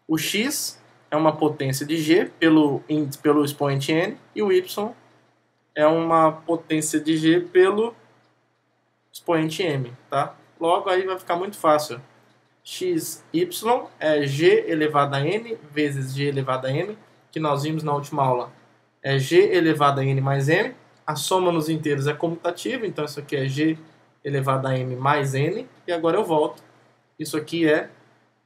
o x é uma potência de g pelo expoente n e o y é uma potência de g pelo expoente m, tá? Logo aí vai ficar muito fácil. Xy é g elevado a n vezes g elevado a m, que nós vimos na última aula. É g elevado a n mais m. A soma nos inteiros é comutativa, então isso aqui é g elevado a m mais n. E agora eu volto. Isso aqui é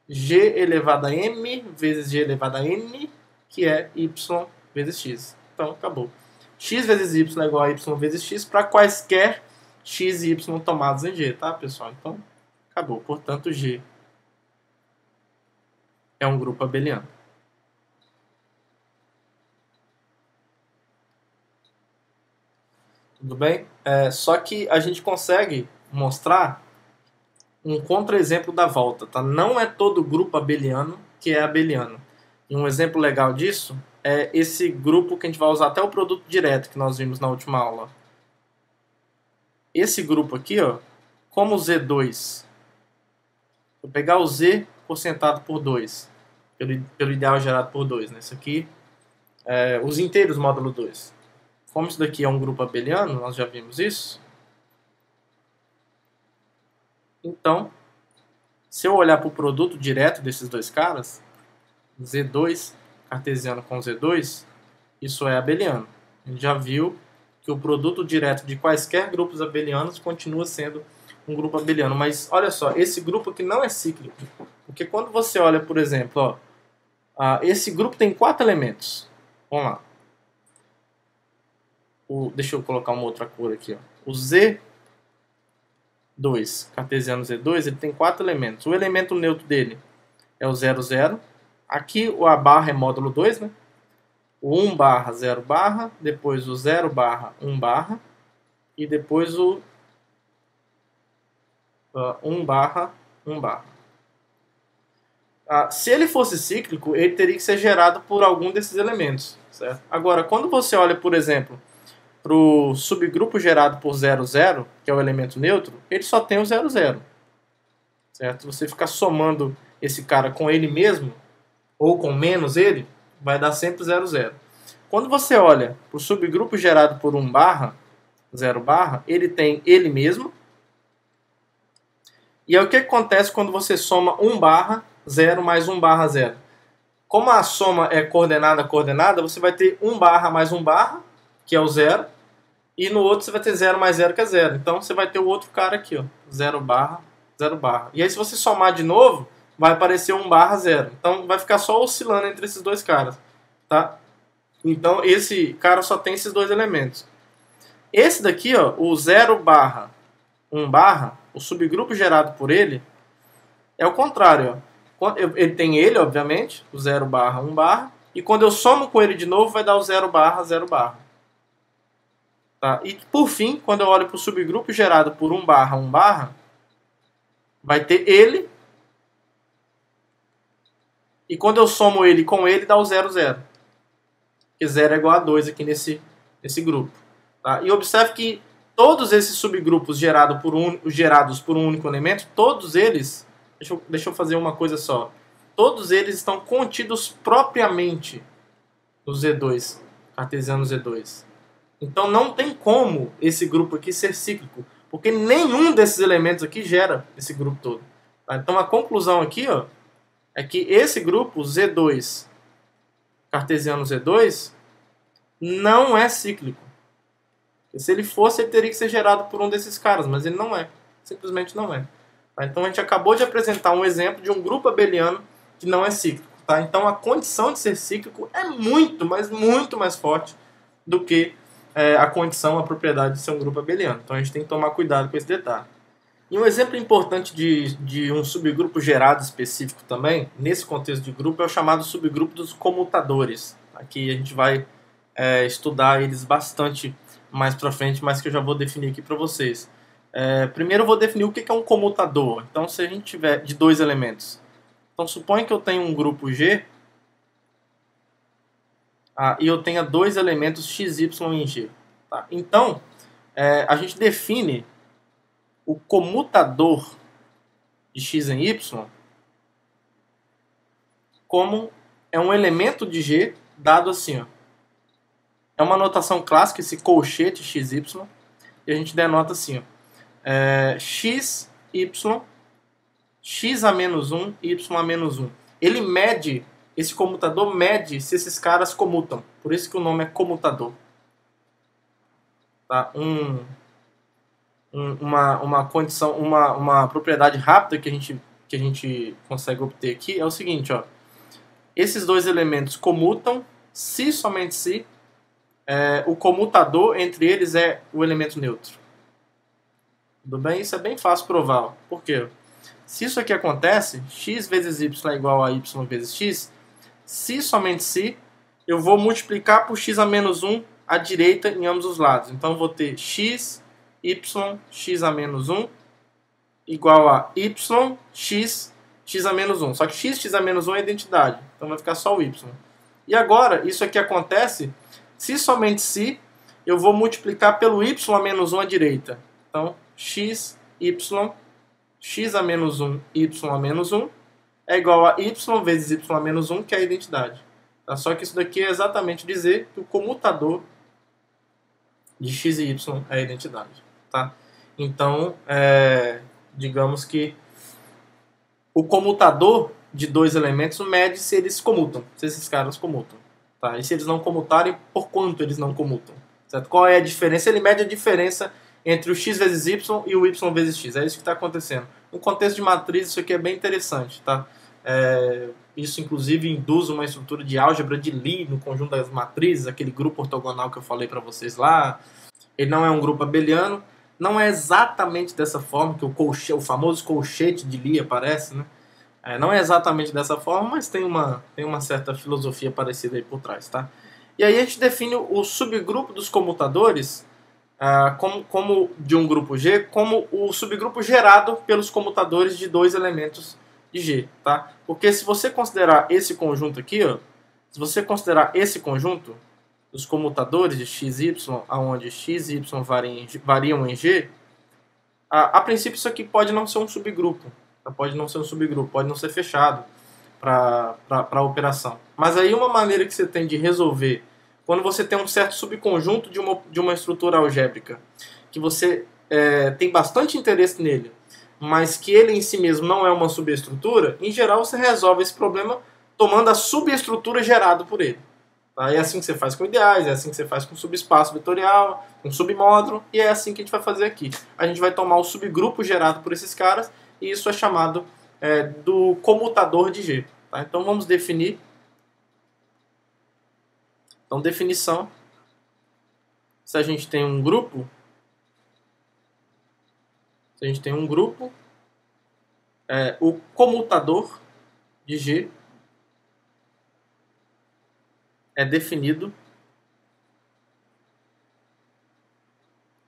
g elevado a m vezes g elevado a n, que é y vezes x. Então, acabou. X vezes y é igual a y vezes x para quaisquer x e y tomados em g, tá, pessoal? Então, acabou. Portanto, G é um grupo abeliano. Tudo bem? Só que a gente consegue mostrar um contra-exemplo da volta, tá? Não é todo grupo abeliano que é abeliano. E um exemplo legal disso é esse grupo que a gente vai usar até o produto direto que nós vimos na última aula. Esse grupo aqui, ó, como Z2, vou pegar o Z porcentado por 2, pelo ideal gerado por 2, né? Isso aqui, os inteiros módulo 2. Como isso daqui é um grupo abeliano, nós já vimos isso. Então, se eu olhar para o produto direto desses dois caras, Z2 cartesiano com Z2, isso é abeliano. A gente já viu que o produto direto de quaisquer grupos abelianos continua sendo um grupo abeliano. Mas olha só, esse grupo aqui não é cíclico. Porque quando você olha, por exemplo, ó, esse grupo tem 4 elementos. Vamos lá. Deixa eu colocar uma outra cor aqui. Ó. O Z2, cartesiano Z2, ele tem 4 elementos. O elemento neutro dele é o 0, 0. Aqui a barra é módulo 2, né? O 1 barra, 0 barra, depois o 0 barra, 1 barra, e depois o 1 barra, 1 barra. Se ele fosse cíclico, ele teria que ser gerado por algum desses elementos, certo? Agora, quando você olha, por exemplo, para o subgrupo gerado por 0, 0, que é o elemento neutro, ele só tem o 0, 0, certo? Você ficar somando esse cara com ele mesmo, ou com menos ele, vai dar sempre 0, 0. Quando você olha para o subgrupo gerado por 1 barra, 0 barra, ele tem ele mesmo. E aí o que acontece quando você soma 1 barra, 0 mais 1 barra, 0? Como a soma é coordenada a coordenada, você vai ter 1 barra mais 1 barra, que é o 0. E no outro você vai ter 0 mais 0, que é 0. Então você vai ter o outro cara aqui, ó, 0 barra, 0 barra. E aí se você somar de novo, vai aparecer 1 barra, 0. Então vai ficar só oscilando entre esses dois caras, tá? Então esse cara só tem esses dois elementos. Esse daqui, ó, o 0 barra, 1 barra, o subgrupo gerado por ele, é o contrário, ó. Ele tem ele, obviamente, o 0 barra, 1 barra, e quando eu somo com ele de novo, vai dar o 0 barra, 0 barra. Tá? E por fim, quando eu olho para o subgrupo gerado por 1 barra, 1 barra, vai ter ele, e quando eu somo ele com ele, dá o 0, 0. Porque 0 é igual a 2 aqui nesse grupo. Tá? E observe que todos esses subgrupos gerados por um único elemento, todos eles, deixa eu fazer uma coisa só, todos eles estão contidos propriamente no Z2, cartesiano Z2. Então não tem como esse grupo aqui ser cíclico, porque nenhum desses elementos aqui gera esse grupo todo. Tá? Então a conclusão aqui, ó, é que esse grupo Z2, cartesiano Z2, não é cíclico. Porque se ele fosse, ele teria que ser gerado por um desses caras, mas ele não é. Simplesmente não é. Tá? Então a gente acabou de apresentar um exemplo de um grupo abeliano que não é cíclico. Tá? Então a condição de ser cíclico é muito, mas muito mais forte do que a condição, a propriedade de ser um grupo abeliano. Então a gente tem que tomar cuidado com esse detalhe. E um exemplo importante de um subgrupo gerado específico também, nesse contexto de grupo, é o chamado subgrupo dos comutadores. Aqui a gente vai estudar eles bastante mais para frente, mas que eu já vou definir aqui para vocês. Primeiro eu vou definir o que é um comutador. Então se a gente tiver de 2 elementos, então suponha que eu tenho um grupo G e eu tenha 2 elementos x, y e g. Tá? Então a gente define o comutador de x em y como é um elemento de G dado assim, ó. É uma notação clássica, esse colchete XY, e a gente denota assim, ó. X, Y, X a menos 1, Y a menos 1. Ele mede, esse comutador mede se esses caras comutam. Por isso que o nome é comutador. Tá? Uma condição, uma propriedade rápida que a gente consegue obter aqui é o seguinte, ó. Esses dois elementos comutam se somente se o comutador entre eles é o elemento neutro. Tudo bem? Isso é bem fácil provar. Ó. Por quê? Se isso aqui acontece, x vezes y é igual a y vezes x, se somente se, eu vou multiplicar por x a menos 1 à direita em ambos os lados. Então eu vou ter x, y, x a menos 1 igual a y, x, x a menos 1. Só que x a menos 1 é identidade. Então vai ficar só o y. E agora, isso aqui acontece se somente se eu vou multiplicar pelo y a menos 1 à direita. Então, x, y, x a menos 1, y a menos 1 é igual a y vezes y a menos 1, que é a identidade. Tá? Só que isso daqui é exatamente dizer que o comutador de x e y é a identidade. Tá? Então, digamos que o comutador de dois elementos mede se eles comutam, se esses caras comutam. Tá? E se eles não comutarem, por quanto eles não comutam. Certo? Qual é a diferença? Ele mede a diferença entre o x vezes y e o y vezes x. É isso que está acontecendo. No contexto de matriz, isso aqui é bem interessante. Tá? Isso, inclusive, induz uma estrutura de álgebra de Lie no conjunto das matrizes, aquele grupo ortogonal que eu falei para vocês lá. Ele não é um grupo abeliano. Não é exatamente dessa forma que o famoso colchete de Lie aparece, né? Não é exatamente dessa forma, mas tem uma certa filosofia parecida aí por trás, tá? E aí a gente define o subgrupo dos comutadores como de um grupo G, como o subgrupo gerado pelos comutadores de dois elementos de G, tá? Porque se você considerar esse conjunto aqui, ó, se você considerar esse conjunto dos comutadores de x e y, onde x e y variam em G, a princípio isso aqui pode não ser um subgrupo. Pode não ser um subgrupo, pode não ser fechado para a operação. Mas aí uma maneira que você tem de resolver, quando você tem um certo subconjunto de uma estrutura algébrica, que você tem bastante interesse nele, mas que ele em si mesmo não é uma subestrutura, em geral você resolve esse problema tomando a subestrutura gerada por ele. Tá? É assim que você faz com ideais, é assim que você faz com subespaço vetorial, com submódulo, e é assim que a gente vai fazer aqui. A gente vai tomar o subgrupo gerado por esses caras, e isso é chamado do comutador de G. Tá? Então vamos definir. Então, definição. Se a gente tem um grupo, o comutador de G é definido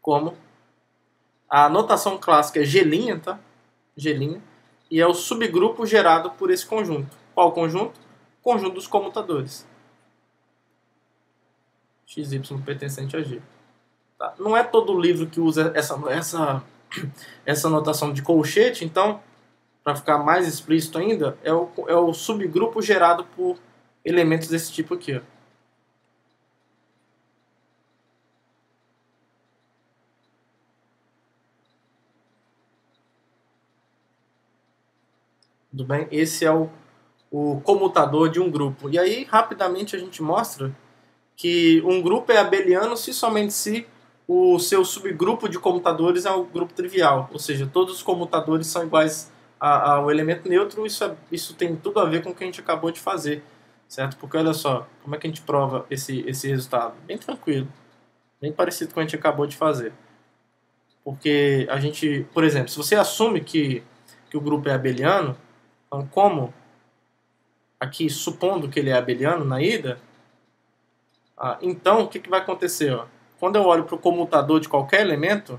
como a notação clássica é G', tá? G', e é o subgrupo gerado por esse conjunto. Qual conjunto? O conjunto dos comutadores. XY pertencente a G. Tá? Não é todo livro que usa essa notação de colchete, então, para ficar mais explícito ainda, é o subgrupo gerado por elementos desse tipo aqui. Ó. Tudo bem? Esse é o comutador de um grupo. E aí, rapidamente, a gente mostra que um grupo é abeliano se somente se o seu subgrupo de comutadores é o grupo trivial. Ou seja, todos os comutadores são iguais ao elemento neutro. Isso tem tudo a ver com o que a gente acabou de fazer. Certo? Porque olha só, como é que a gente prova esse resultado? Bem tranquilo. Bem parecido com o que a gente acabou de fazer. Porque a gente, por exemplo, se você assume que o grupo é abeliano, então, como aqui, supondo que ele é abeliano na ida, então o que vai acontecer? Ó? Quando eu olho para o comutador de qualquer elemento,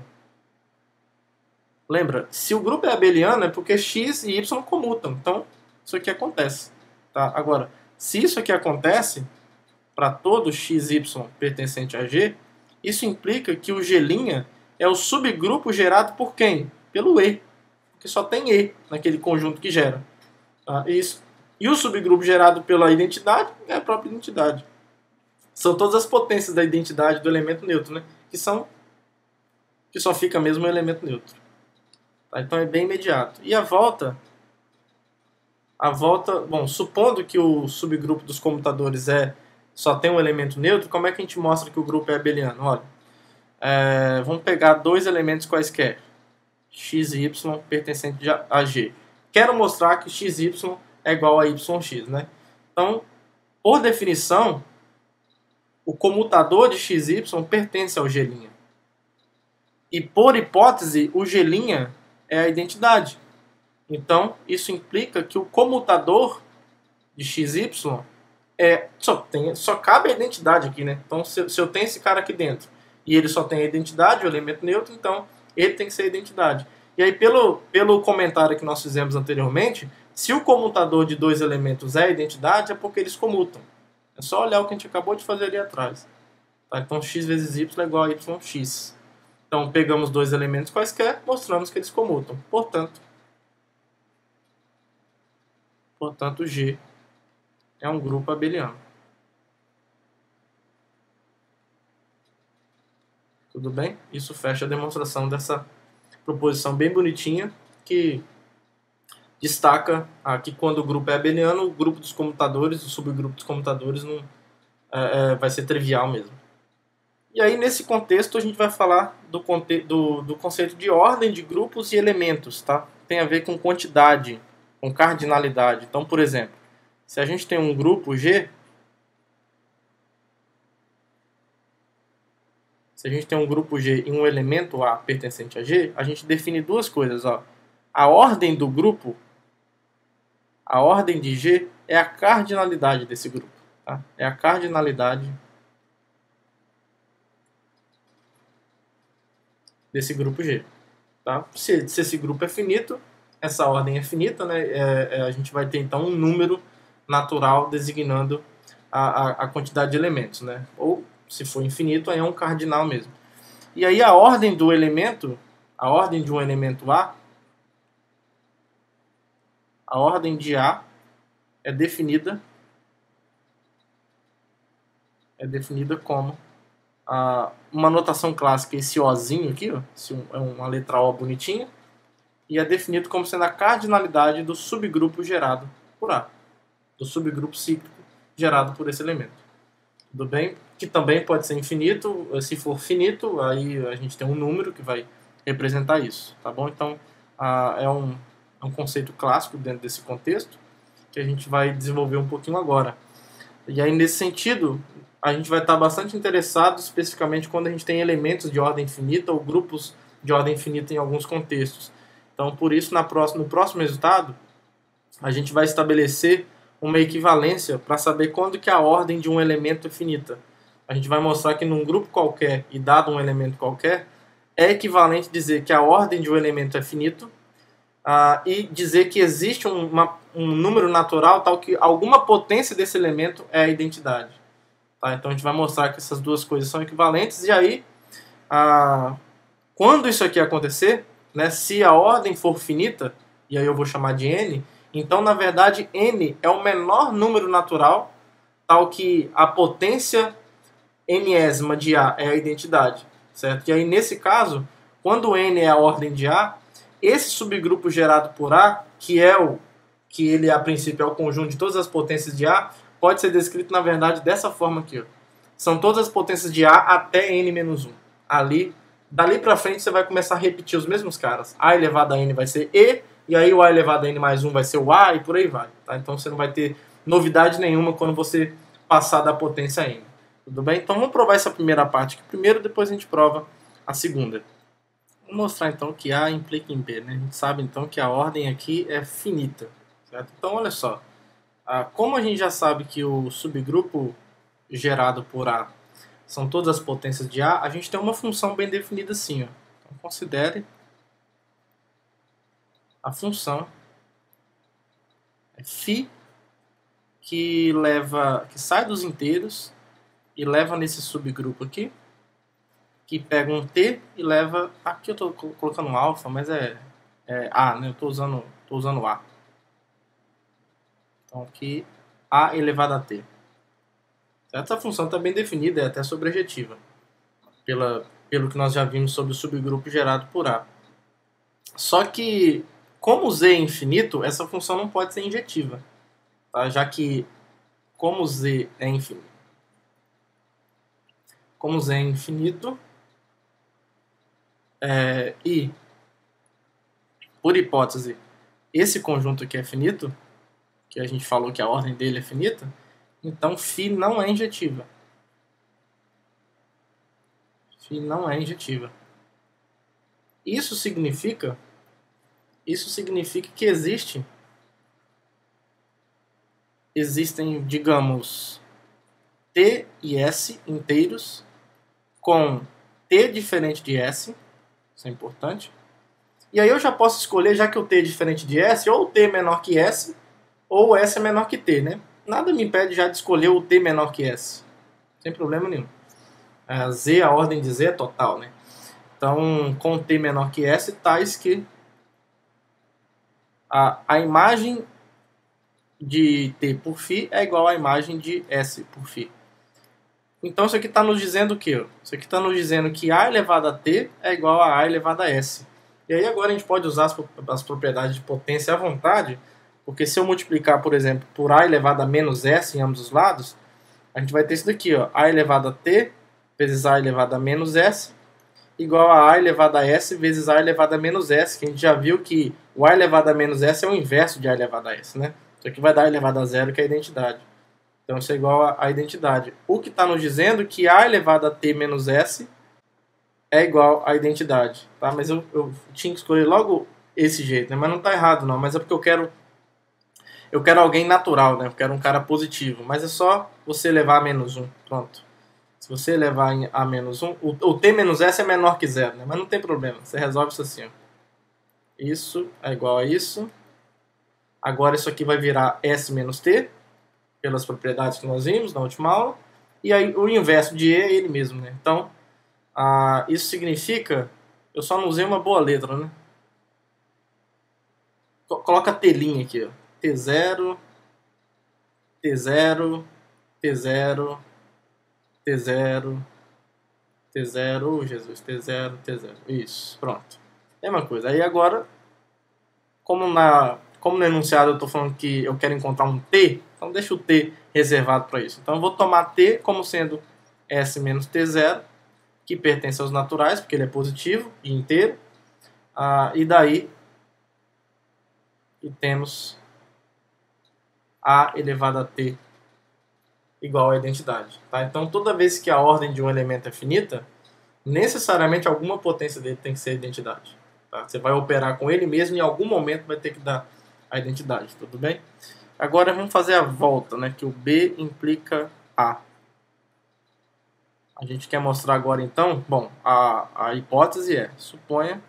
lembra, se o grupo é abeliano é porque x e y comutam. Então, isso aqui acontece. Tá? Agora, se isso aqui acontece para todo x e y pertencente a G, isso implica que o G' é o subgrupo gerado por quem? Pelo E. Porque só tem E naquele conjunto que gera. Tá? Isso E o subgrupo gerado pela identidade é a própria identidade. São todas as potências da identidade do elemento neutro, né? Que só fica mesmo o elemento neutro. Tá? Então é bem imediato. E a volta, bom, supondo que o subgrupo dos comutadores só tem um elemento neutro, como é que a gente mostra que o grupo é abeliano? Olha, vamos pegar dois elementos quaisquer, x e y pertencente a G. Quero mostrar que xy é igual a yx, né? Então, por definição, o comutador de xy pertence ao G'. E por hipótese, o G' é a identidade. Então, isso implica que o comutador de xy só cabe a identidade aqui, né? Então, se eu tenho esse cara aqui dentro e ele só tem a identidade, o elemento neutro, então ele tem que ser a identidade. E aí, pelo comentário que nós fizemos anteriormente, se o comutador de dois elementos é a identidade, é porque eles comutam. É só olhar o que a gente acabou de fazer ali atrás. Tá? Então, x vezes y é igual a yx. Então, pegamos dois elementos quaisquer, mostramos que eles comutam. Portanto, G é um grupo abeliano. Tudo bem? Isso fecha a demonstração dessa proposição bem bonitinha, que destaca que quando o grupo é abeliano, o grupo dos comutadores, o subgrupo dos comutadores, não, vai ser trivial mesmo. E aí, nesse contexto, a gente vai falar do conceito de ordem de grupos e elementos. Tá? Tem a ver com quantidade, com cardinalidade. Então, por exemplo, se a gente tem um grupo G, se a gente tem um grupo G e um elemento A pertencente a G, a gente define duas coisas. Ó. A ordem do grupo, a ordem de G, é a cardinalidade desse grupo. Tá? É a cardinalidade desse grupo G. Tá? Se esse grupo é finito, essa ordem é finita, né? A gente vai ter então um número natural designando a quantidade de elementos. Né? Ou, se for infinito, aí é um cardinal mesmo. E aí a ordem do elemento, a ordem de um elemento A, a ordem de A é definida como uma notação clássica, esse Ozinho aqui, ó, é uma letra O bonitinha, e é definido como sendo a cardinalidade do subgrupo gerado por A, do subgrupo cíclico gerado por esse elemento. Tudo bem? Que também pode ser infinito. Se for finito, aí a gente tem um número que vai representar isso. Tá bom? Então, é um conceito clássico dentro desse contexto que a gente vai desenvolver um pouquinho agora. E aí, nesse sentido, a gente vai estar bastante interessado especificamente quando a gente tem elementos de ordem infinita ou grupos de ordem infinita em alguns contextos. Então, por isso, no próximo resultado, a gente vai estabelecer uma equivalência para saber quando que a ordem de um elemento é finita. A gente vai mostrar que num grupo qualquer e dado um elemento qualquer, é equivalente dizer que a ordem de um elemento é finito e dizer que existe um número natural tal que alguma potência desse elemento é a identidade. Tá? Então a gente vai mostrar que essas duas coisas são equivalentes e aí, quando isso aqui acontecer, né, se a ordem for finita, e aí eu vou chamar de n, então, na verdade, n é o menor número natural, tal que a potência nésima de A é a identidade. Certo? E aí, nesse caso, quando n é a ordem de A, esse subgrupo gerado por A, que ele a princípio é o conjunto de todas as potências de A, pode ser descrito, na verdade, dessa forma aqui. Ó. São todas as potências de A até n-1. Dali para frente, você vai começar a repetir os mesmos caras. A elevado a n vai ser E aí o A elevado a n mais 1 vai ser o A e por aí vai. Tá? Então você não vai ter novidade nenhuma quando você passar da potência n. Tudo bem? Então vamos provar essa primeira parte aqui primeiro, depois a gente prova a segunda. Vou mostrar então que A implica em B. Né? A gente sabe então que a ordem aqui é finita. Certo? Então olha só. Como a gente já sabe que o subgrupo gerado por A são todas as potências de A, a gente tem uma função bem definida assim. Ó. Então considere a função φ que sai dos inteiros e leva nesse subgrupo aqui, que pega um t e leva, aqui eu estou colocando um alfa, mas é A, né? Eu estou usando A. Então aqui A elevado a T. Essa função está bem definida, é até sobrejetiva, pelo que nós já vimos sobre o subgrupo gerado por A. Só que, como Z é infinito, essa função não pode ser injetiva, tá? Já que, como Z é infinito, e, por hipótese, esse conjunto aqui é finito, que a gente falou que a ordem dele é finita, então φ não é injetiva. Φ não é injetiva. Isso significa que existem, digamos, T e S inteiros com T diferente de S. Isso é importante. E aí eu já posso escolher, já que o T é diferente de S, ou o T é menor que S, ou S é menor que T, né? Nada me impede já de escolher o T menor que S. Sem problema nenhum. A ordem de Z é total, né? Então, com T menor que S, tais que a imagem de T por φ é igual à imagem de S por φ. Então, isso aqui está nos dizendo o quê? Isso aqui está nos dizendo que A elevado a T é igual a elevado a S. E aí agora a gente pode usar as propriedades de potência à vontade, porque se eu multiplicar, por exemplo, por A elevado a menos S em ambos os lados, a gente vai ter isso daqui, ó, A elevado a T vezes A elevado a menos S, igual a elevado a S vezes A elevado a menos S, que a gente já viu que o A elevado a menos S é o inverso de A elevado a S, né? Isso aqui vai dar A elevado a zero, que é a identidade. Então isso é igual à identidade. O que está nos dizendo que A elevado a T menos S é igual à identidade. Tá? Mas eu tinha que escolher logo esse jeito, né? Mas não está errado não, mas é porque eu quero alguém natural, né? Eu quero um cara positivo. Mas é só você levar a menos 1. Pronto. Se você levar a menos 1, o T menos S é menor que zero, né? Mas não tem problema. Você resolve isso assim. Ó. Isso é igual a isso. Agora isso aqui vai virar S menos T, pelas propriedades que nós vimos na última aula. E aí o inverso de E é ele mesmo, né? Então, isso significa... Eu só não usei uma boa letra, né? Coloca a telinha aqui, ó. T0, T0, T0, T0, T0, oh, Jesus, T0, T0. Isso, pronto. Mesma coisa. Aí agora, como no enunciado eu estou falando que eu quero encontrar um T, então deixa o T reservado para isso. Então eu vou tomar T como sendo S menos T0, que pertence aos naturais, porque ele é positivo e inteiro. E daí temos A elevado a T igual à identidade. Tá? Então toda vez que a ordem de um elemento é finita, necessariamente alguma potência dele tem que ser a identidade. Tá? Você vai operar com ele mesmo e em algum momento vai ter que dar a identidade, tudo bem? Agora vamos fazer a volta, né? Que o B implica A. A gente quer mostrar agora então, bom, a hipótese é, suponha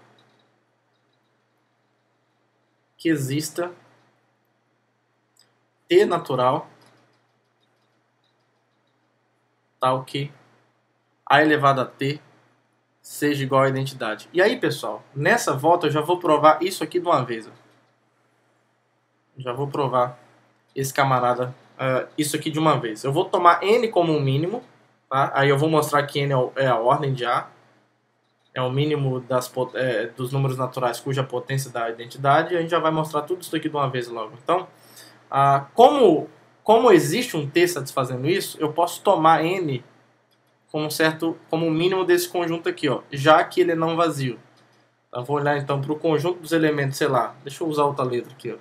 que exista T natural tal que A elevado a T seja igual à identidade. E aí, pessoal, nessa volta eu já vou provar isso aqui de uma vez. Ó. Já vou provar esse camarada, isso aqui de uma vez. Eu vou tomar N como um mínimo, tá? Aí eu vou mostrar que N é a ordem de A. É o mínimo dos números naturais cuja potência dá a identidade. E a gente já vai mostrar tudo isso aqui de uma vez logo. Então, como existe um T satisfazendo isso, eu posso tomar N como o mínimo desse conjunto aqui, ó, já que ele é não vazio. Eu vou olhar então para o conjunto dos elementos, sei lá, deixa eu usar outra letra aqui, ó.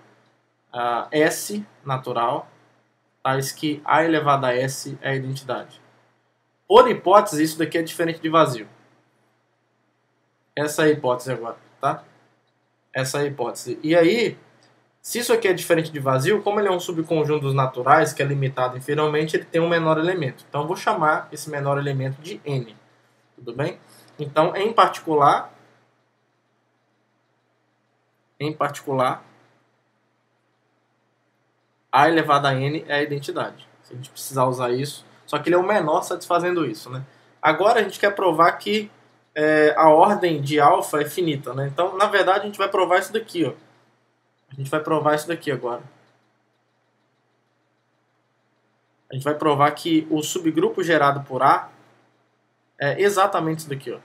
S natural, tais que A elevado a S é a identidade. Por hipótese, isso daqui é diferente de vazio. Essa é a hipótese agora, tá? Essa é a hipótese. E aí, se isso aqui é diferente de vazio, como ele é um subconjunto dos naturais, que é limitado inferiormente, ele tem um menor elemento. Então, eu vou chamar esse menor elemento de N. Tudo bem? Então, em particular, A elevado a N é a identidade. Se a gente precisar usar isso. Só que ele é o menor satisfazendo isso, né? Agora, a gente quer provar que a ordem de alfa é finita, né? Então, na verdade, a gente vai provar isso daqui, ó. A gente vai provar isso daqui agora. A gente vai provar que o subgrupo gerado por A é exatamente isso daqui, ó.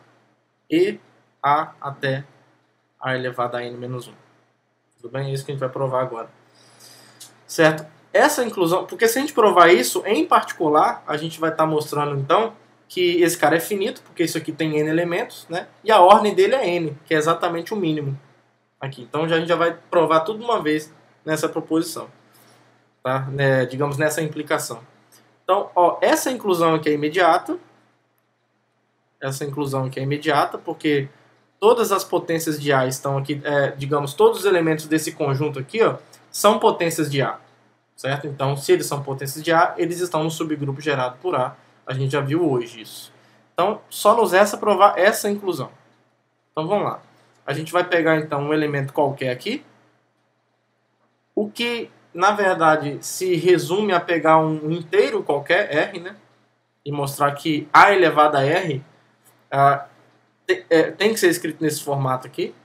E A até A elevado a n menos 1. Tudo bem? É isso que a gente vai provar agora. Certo? Essa inclusão, porque se a gente provar isso, em particular, a gente vai estar mostrando então que esse cara é finito, porque isso aqui tem n elementos, né? E a ordem dele é n, que é exatamente o mínimo aqui. Então a gente já vai provar tudo de uma vez nessa proposição, tá? Né? Digamos nessa implicação. Então, ó, essa inclusão aqui é imediata. Essa inclusão aqui é imediata, porque todas as potências de A estão aqui, digamos, todos os elementos desse conjunto aqui, ó, são potências de A, certo? Então, se eles são potências de A, eles estão no subgrupo gerado por A. A gente já viu hoje isso. Então, só nos resta provar essa inclusão. Então, vamos lá. A gente vai pegar, então, um elemento qualquer aqui, o que, na verdade, se resume a pegar um inteiro qualquer, R, né? E mostrar que A elevado a R tem que ser escrito nesse formato aqui.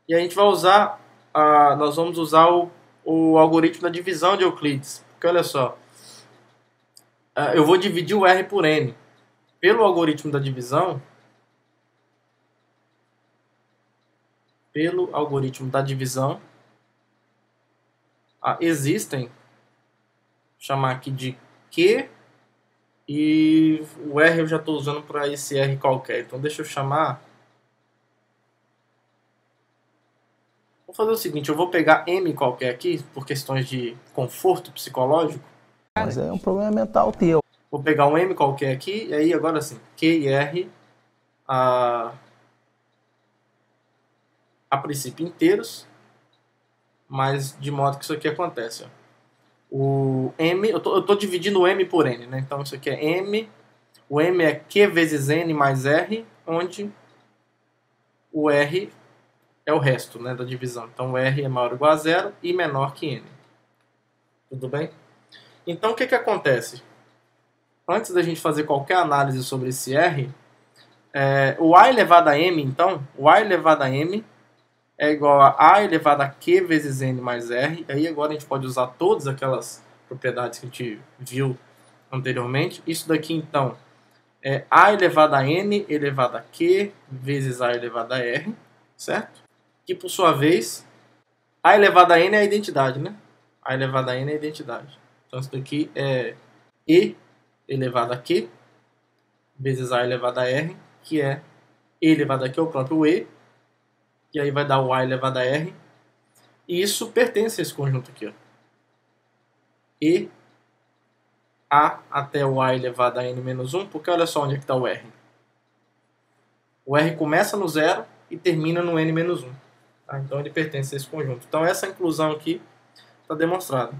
E a gente vai usar, nós vamos usar o algoritmo da divisão de Euclides. Porque olha só, eu vou dividir o R por N. Pelo algoritmo da divisão, existem, vou chamar aqui de Q, e o R eu já estou usando para esse R qualquer. Então deixa eu chamar. Vou fazer o seguinte, eu vou pegar M qualquer aqui, por questões de conforto psicológico. Mas é um problema mental teu. Vou pegar um M qualquer aqui, e aí agora sim, Q e R, a princípio inteiros, mas de modo que isso aqui acontece. Ó. O M, eu tô dividindo o M por N, né? Então isso aqui é M, o M é Q vezes N mais R, onde o R é o resto, né, da divisão. Então o R é maior ou igual a zero e menor que N. Tudo bem? Então o que acontece? Antes da gente fazer qualquer análise sobre esse R, o A elevado a M, então, o A elevado a M é igual a A elevado a Q vezes N mais R. Aí agora a gente pode usar todas aquelas propriedades que a gente viu anteriormente. Isso daqui, então, é A elevado a N elevado a Q vezes A elevado a R, certo? Que, por sua vez, A elevado a N é a identidade, né? A elevado a N é a identidade. Então, isso daqui é E elevado a Q vezes A elevado a R, que é E elevado a Q, é o próprio E, e aí vai dar o A elevado a R, e isso pertence a esse conjunto aqui, ó. E A até o A elevado a N menos 1, porque olha só onde é que está o R. O R começa no 0 e termina no N menos 1. Tá? Então ele pertence a esse conjunto. Então essa inclusão aqui está demonstrada.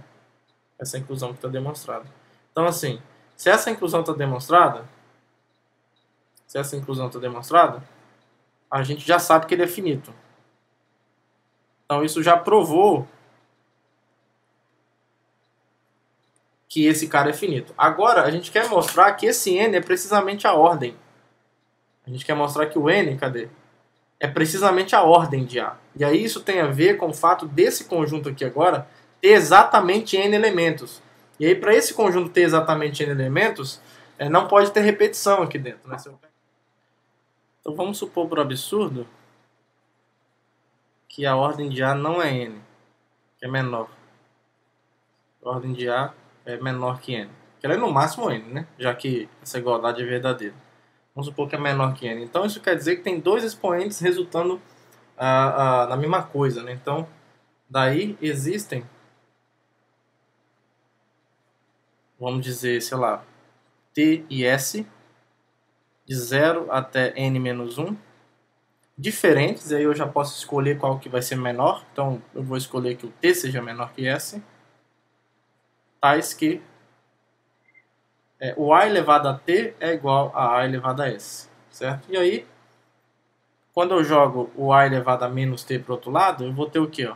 Essa inclusão que está demonstrada. Então assim, se essa inclusão está demonstrada, a gente já sabe que ele é finito. Então isso já provou que esse cara é finito. Agora a gente quer mostrar que esse N é precisamente a ordem. A gente quer mostrar que o N, cadê? É precisamente a ordem de A. E aí isso tem a ver com o fato desse conjunto aqui agora ter exatamente N elementos. E aí para esse conjunto ter exatamente N elementos, não pode ter repetição aqui dentro, né? Então vamos supor por absurdo que a ordem de A não é N, que é menor. A ordem de A é menor que N. Que ela é no máximo N, né? Já que essa igualdade é verdadeira. Vamos supor que é menor que N. Então isso quer dizer que tem dois expoentes resultando na mesma coisa, né? Então daí existem, vamos dizer, sei lá, T e S de 0 até N menos 1 diferentes, aí eu já posso escolher qual que vai ser menor. Então eu vou escolher que o T seja menor que S, tais que o A elevado a T é igual a A elevado a S, certo? E aí, quando eu jogo o A elevado a menos T para o outro lado, eu vou ter o quê? Ó?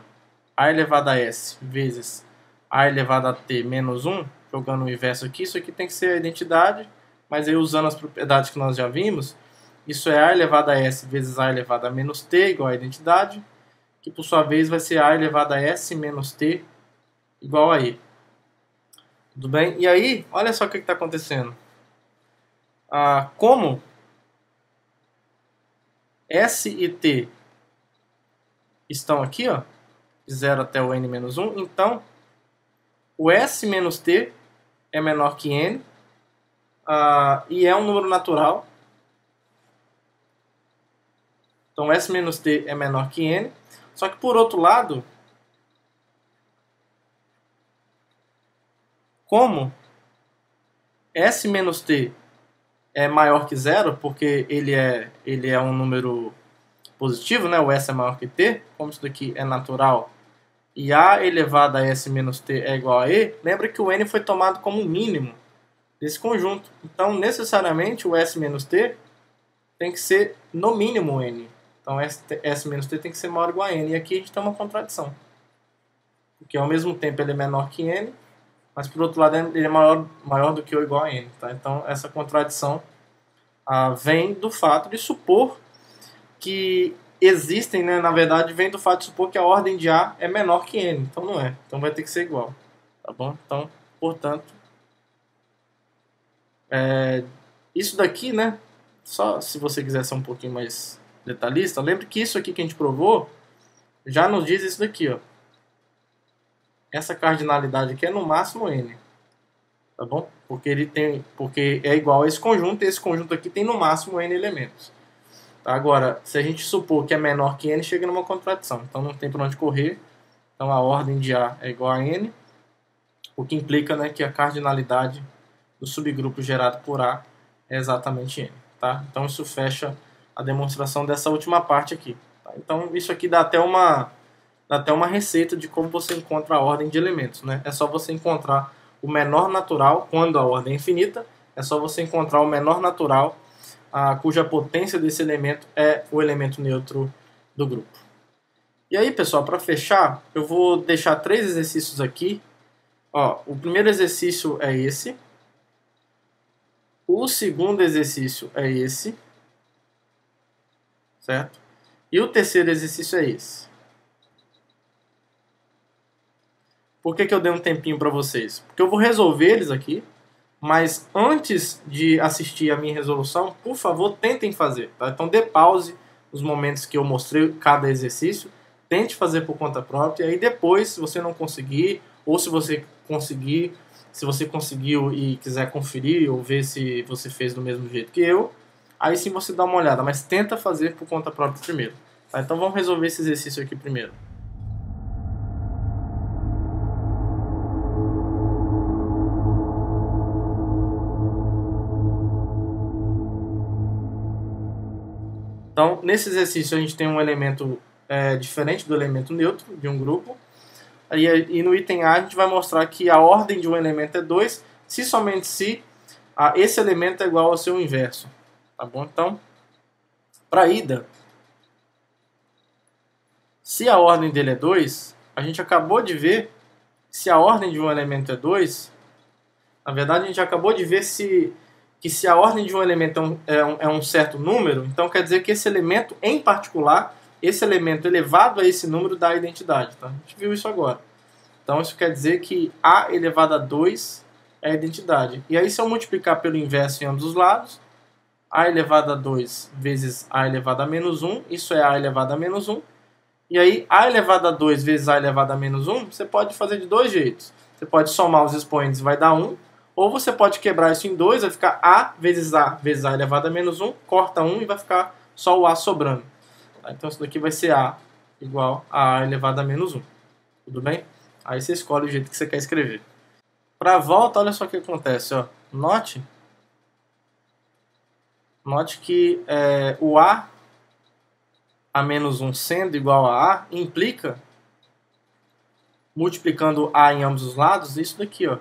A elevado a S vezes A elevado a T menos 1, jogando o inverso aqui, isso aqui tem que ser a identidade, mas aí usando as propriedades que nós já vimos, isso é A elevado a S vezes A elevado a menos T igual a identidade, que por sua vez vai ser A elevado a S menos T igual a E. Tudo bem? E aí, olha só o que está acontecendo. Como S e T estão aqui, ó, de 0 até o n-1, então o S menos T é menor que N, e é um número natural. Então S menos T é menor que N. Só que por outro lado, como S menos T é maior que zero, porque ele é um número positivo, né? O S é maior que T, como isso daqui é natural, e A elevado a S menos T é igual a E, lembra que o N foi tomado como mínimo desse conjunto. Então, necessariamente, o S menos T tem que ser no mínimo N. Então, S menos T tem que ser maior ou igual a N. E aqui a gente tem uma contradição. Porque, ao mesmo tempo, ele é menor que N, mas, por outro lado, ele é maior do que ou igual a N. Tá? Então, essa contradição vem do fato de supor que existem, né, na verdade, vem do fato de supor que a ordem de A é menor que N. Então, não é. Então, vai ter que ser igual. Tá bom? Então, portanto, isso daqui, né, só se você quiser ser um pouquinho mais detalhista, lembre que isso aqui que a gente provou já nos diz isso daqui, ó. Essa cardinalidade aqui é no máximo N. Tá bom? Porque é igual a esse conjunto, e esse conjunto aqui tem no máximo N elementos. Tá? Agora, se a gente supor que é menor que N, chega numa contradição. Então não tem por onde correr. Então a ordem de A é igual a N, o que implica, né, que a cardinalidade do subgrupo gerado por A é exatamente N. Tá? Então isso fecha a demonstração dessa última parte aqui. Tá? Então isso aqui dá até uma receita de como você encontra a ordem de elementos. Né? É só você encontrar o menor natural, quando a ordem é infinita, é só você encontrar o menor natural cuja potência desse elemento é o elemento neutro do grupo. E aí, pessoal, para fechar, eu vou deixar 3 exercícios aqui. Ó, o primeiro exercício é esse. O segundo exercício é esse. Certo? E o terceiro exercício é esse. Por que eu dei um tempinho para vocês? Porque eu vou resolver eles aqui, mas antes de assistir a minha resolução, por favor, tentem fazer. Tá? Então dê pause nos momentos que eu mostrei cada exercício, tente fazer por conta própria, e aí depois, se você não conseguir, ou se você conseguir, se você conseguiu e quiser conferir ou ver se você fez do mesmo jeito que eu, aí sim você dá uma olhada, mas tenta fazer por conta própria primeiro. Tá? Então vamos resolver esse exercício aqui primeiro. Então, nesse exercício a gente tem um elemento diferente do elemento neutro de um grupo. E no item A a gente vai mostrar que a ordem de um elemento é 2, se somente se esse elemento é igual ao seu inverso. Tá bom? Então, para ida, se a ordem dele é 2, a gente acabou de ver se a ordem de um elemento é 2, na verdade a gente acabou de ver que se a ordem de um elemento é um certo número, então quer dizer que esse elemento em particular, esse elemento elevado a esse número dá a identidade. Tá? A gente viu isso agora. Então isso quer dizer que A elevado a 2 é a identidade. E aí se eu multiplicar pelo inverso em ambos os lados, A elevado a 2 vezes A elevado a menos 1, isso é A elevado a menos 1. E aí A elevado a 2 vezes A elevado a menos 1, você pode fazer de dois jeitos. Você pode somar os expoentes e vai dar 1, ou você pode quebrar isso em 2, vai ficar A vezes A elevado a menos 1, corta 1 e vai ficar só o A sobrando. Então isso daqui vai ser A igual a elevado a menos 1. Tudo bem? Aí você escolhe o jeito que você quer escrever. Para a volta, olha só o que acontece. Ó. Note que o A menos 1 sendo igual a A implica, multiplicando A em ambos os lados, isso daqui, ó.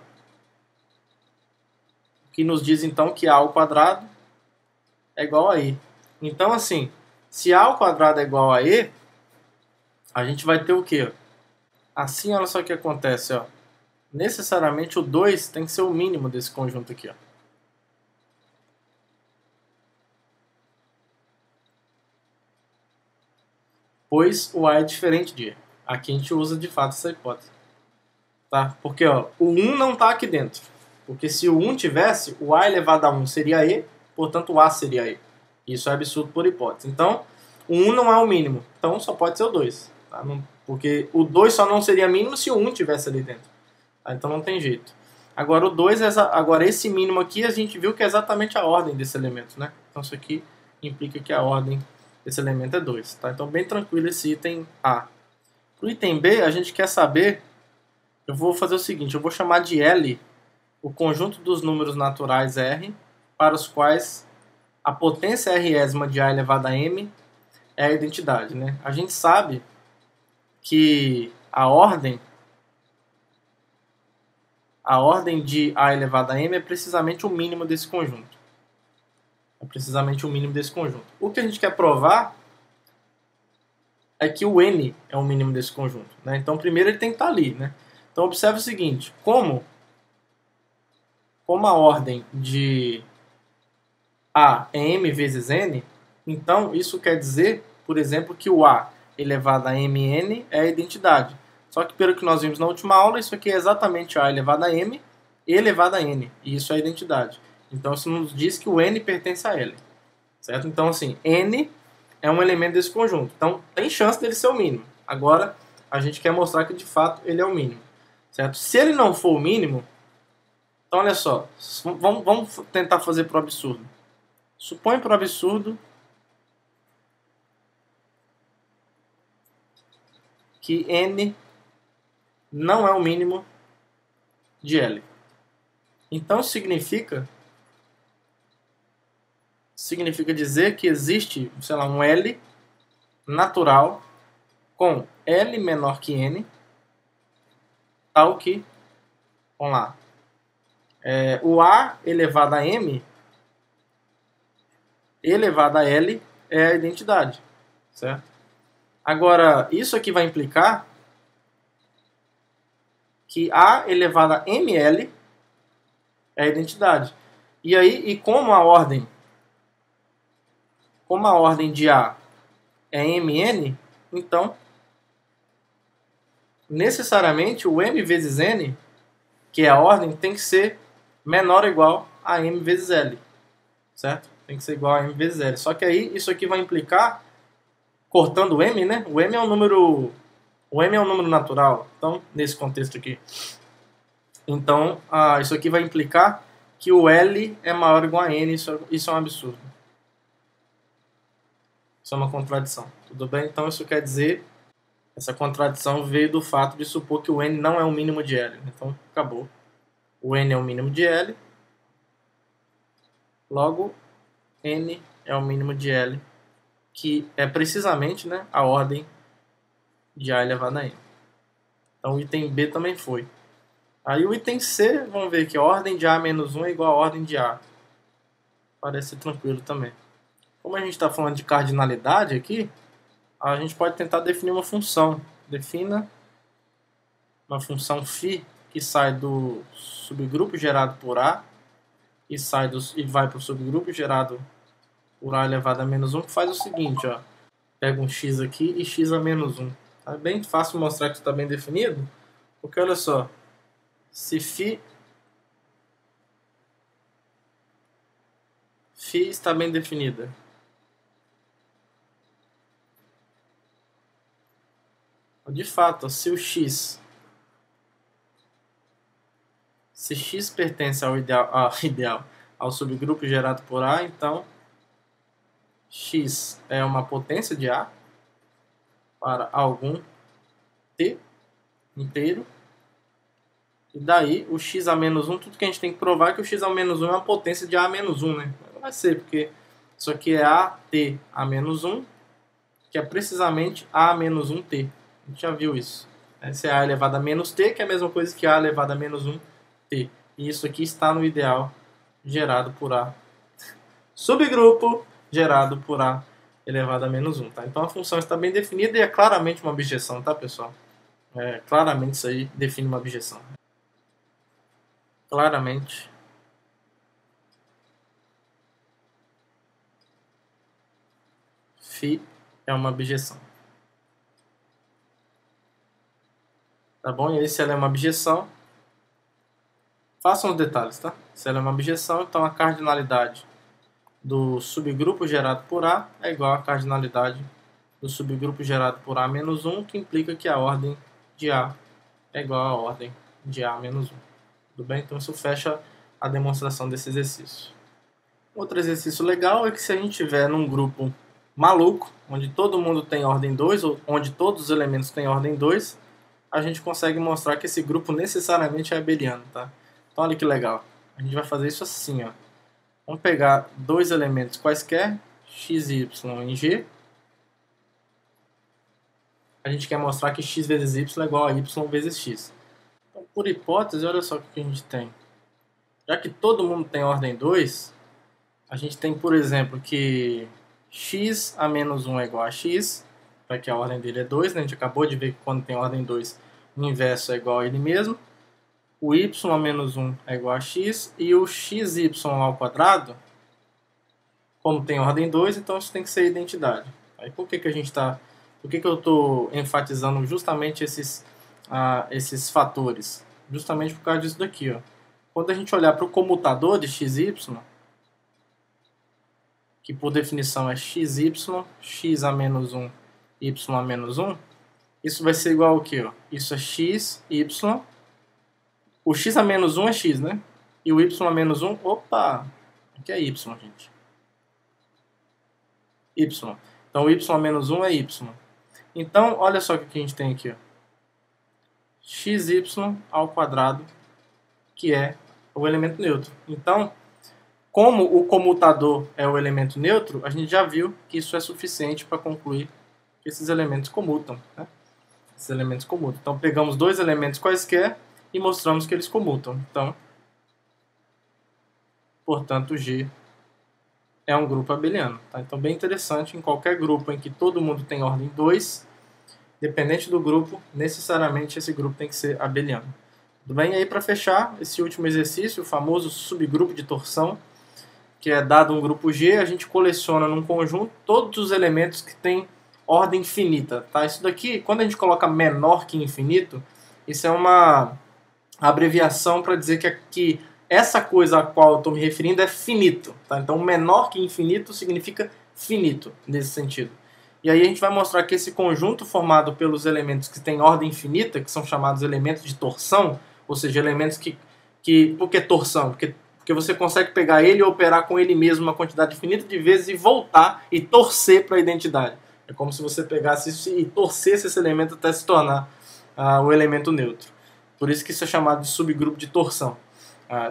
Que nos diz então que A ao quadrado é igual a E. Então, assim, se A ao quadrado é igual a E, a gente vai ter o quê? Assim, olha só o que acontece, ó. Necessariamente o 2 tem que ser o mínimo desse conjunto aqui, ó. Pois o A é diferente de E. Aqui a gente usa de fato essa hipótese. tá? Porque ó, o 1 não está aqui dentro. Porque se o 1 tivesse, o A elevado a 1 seria E, portanto o A seria E. Isso é absurdo por hipótese. Então, o 1 não é o mínimo. Então só pode ser o 2. Tá? Porque o 2 só não seria mínimo se o 1 tivesse ali dentro. Tá? Então não tem jeito. Agora o 2, agora esse mínimo aqui a gente viu que é exatamente a ordem desse elemento, né? Então isso aqui implica que a ordem desse elemento é 2. Tá? Então bem tranquilo esse item A. Para o item B, a gente quer saber, eu vou fazer o seguinte, eu vou chamar de L o conjunto dos números naturais R para os quais a potência Résima de A elevado a M é a identidade, né? A gente sabe que a ordem de A elevado a M é precisamente o mínimo desse conjunto. É precisamente o mínimo desse conjunto. O que a gente quer provar é que o N é o mínimo desse conjunto, né? Então primeiro ele tem que estar ali, né? Então observe o seguinte, como a ordem de A é M vezes N, então isso quer dizer, por exemplo, que o A elevado a Mn é a identidade. Só que pelo que nós vimos na última aula, isso aqui é exatamente A elevado a M elevado a N, e isso é a identidade. Então isso nos diz que o N pertence a L, certo? Então assim, N é um elemento desse conjunto, então tem chance dele ser o mínimo. Agora a gente quer mostrar que de fato ele é o mínimo, certo? Se ele não for o mínimo, então olha só, vamos tentar fazer para o absurdo. Supõe para o absurdo que N não é o mínimo de L. Então significa dizer que existe, sei lá, um L natural com L menor que N, tal que, vamos lá, o A elevado a M elevado a L é a identidade, certo? Agora, isso aqui vai implicar que A elevado a ML é a identidade. E aí, como a ordem de A é MN, então necessariamente o M vezes N, que é a ordem, tem que ser menor ou igual a M vezes L, certo? Tem que ser igual a M vezes L. Só que aí isso aqui vai implicar, cortando o M, né? O M é um número natural, então nesse contexto aqui. Então isso aqui vai implicar que o L é maior ou igual a N. Isso é um absurdo. Isso é uma contradição. Tudo bem? Então isso quer dizer, essa contradição veio do fato de supor que o N não é o mínimo de L. Então acabou. O N é o mínimo de L. Logo, N é o mínimo de L, que é precisamente, né, a ordem de A elevado a N. Então o item B também foi. Aí o item C, vamos ver que a ordem de A menos 1 é igual a ordem de A. Parece tranquilo também. Como a gente está falando de cardinalidade aqui, a gente pode tentar definir uma função. Defina uma função φ que sai do subgrupo gerado por A e vai para o subgrupo gerado por A elevado a menos 1, que faz o seguinte, ó. Pega um x aqui e x a menos 1. É bem fácil mostrar que está bem definido, porque olha só, se φ está bem definida, de fato, se x pertence ao ao subgrupo gerado por A, então x é uma potência de A para algum t inteiro. E daí o x a menos 1, tudo que a gente tem que provar é que o x a menos 1 é uma potência de A menos 1, né? Não vai ser, porque isso aqui é AT a menos 1, que é precisamente A menos 1t. A gente já viu isso. Esse é A elevado a menos t, que é a mesma coisa que A elevado a menos 1t. E isso aqui está no ideal gerado por A. Subgrupo gerado por A elevado a menos 1. Tá? Então a função está bem definida e é claramente uma objeção, tá, pessoal? Claramente isso aí define uma objeção. Claramente. Φ é uma objeção. Tá bom? E aí se ela é uma objeção, façam os detalhes, tá? Se ela é uma objeção, então a cardinalidade do subgrupo gerado por A é igual à cardinalidade do subgrupo gerado por A menos 1, que implica que a ordem de A é igual à ordem de A menos 1. Tudo bem? Então isso fecha a demonstração desse exercício. Outro exercício legal é que se a gente estiver num grupo maluco, onde todo mundo tem ordem 2, ou onde todos os elementos têm ordem 2, a gente consegue mostrar que esse grupo necessariamente é abeliano, tá? Então olha que legal. A gente vai fazer isso assim, ó. Vamos pegar dois elementos quaisquer, x e y em G. A gente quer mostrar que x vezes y é igual a y vezes x. Então, por hipótese, olha só o que a gente tem. Já que todo mundo tem ordem 2, a gente tem, por exemplo, que x a menos 1 é igual a x, para que a ordem dele é 2, né? A gente acabou de ver que quando tem ordem 2, o inverso é igual a ele mesmo. O y a menos 1 é igual a x, e o xy ao quadrado, como tem ordem 2, então isso tem que ser identidade. Aí por que eu estou enfatizando justamente esses fatores? Justamente por causa disso daqui, ó. Quando a gente olhar para o comutador de xy, que por definição é xy, x a menos 1, y a menos 1, isso vai ser igual ao quê? Ó? Isso é x, y. O x a menos 1 é x, né? E o y a menos 1, opa! Aqui é y, gente. Y. Então o y a menos 1 é y. Então, olha só o que a gente tem aqui. Ó. Xy ao quadrado, que é o elemento neutro. Então, como o comutador é o elemento neutro, a gente já viu que isso é suficiente para concluir que esses elementos comutam. Né? Esses elementos comutam. Então, pegamos dois elementos quaisquer e mostramos que eles comutam. Então, portanto, G é um grupo abeliano. Tá? Então, bem interessante, em qualquer grupo em que todo mundo tem ordem 2, dependente do grupo, necessariamente esse grupo tem que ser abeliano. Tudo bem? E aí, para fechar esse último exercício, o famoso subgrupo de torção, que é dado um grupo G, a gente coleciona num conjunto todos os elementos que têm ordem finita. Tá? Isso daqui, quando a gente coloca menor que infinito, isso é uma abreviação para dizer que essa coisa a qual eu estou me referindo é finito. Tá? Então, menor que infinito significa finito, nesse sentido. E aí a gente vai mostrar que esse conjunto formado pelos elementos que têm ordem finita, que são chamados elementos de torção, ou seja, elementos por que torção? Porque você consegue pegar ele e operar com ele mesmo uma quantidade infinita de vezes e voltar e torcer para a identidade. É como se você pegasse isso e torcesse esse elemento até se tornar o elemento neutro. Por isso que isso é chamado de subgrupo de torção.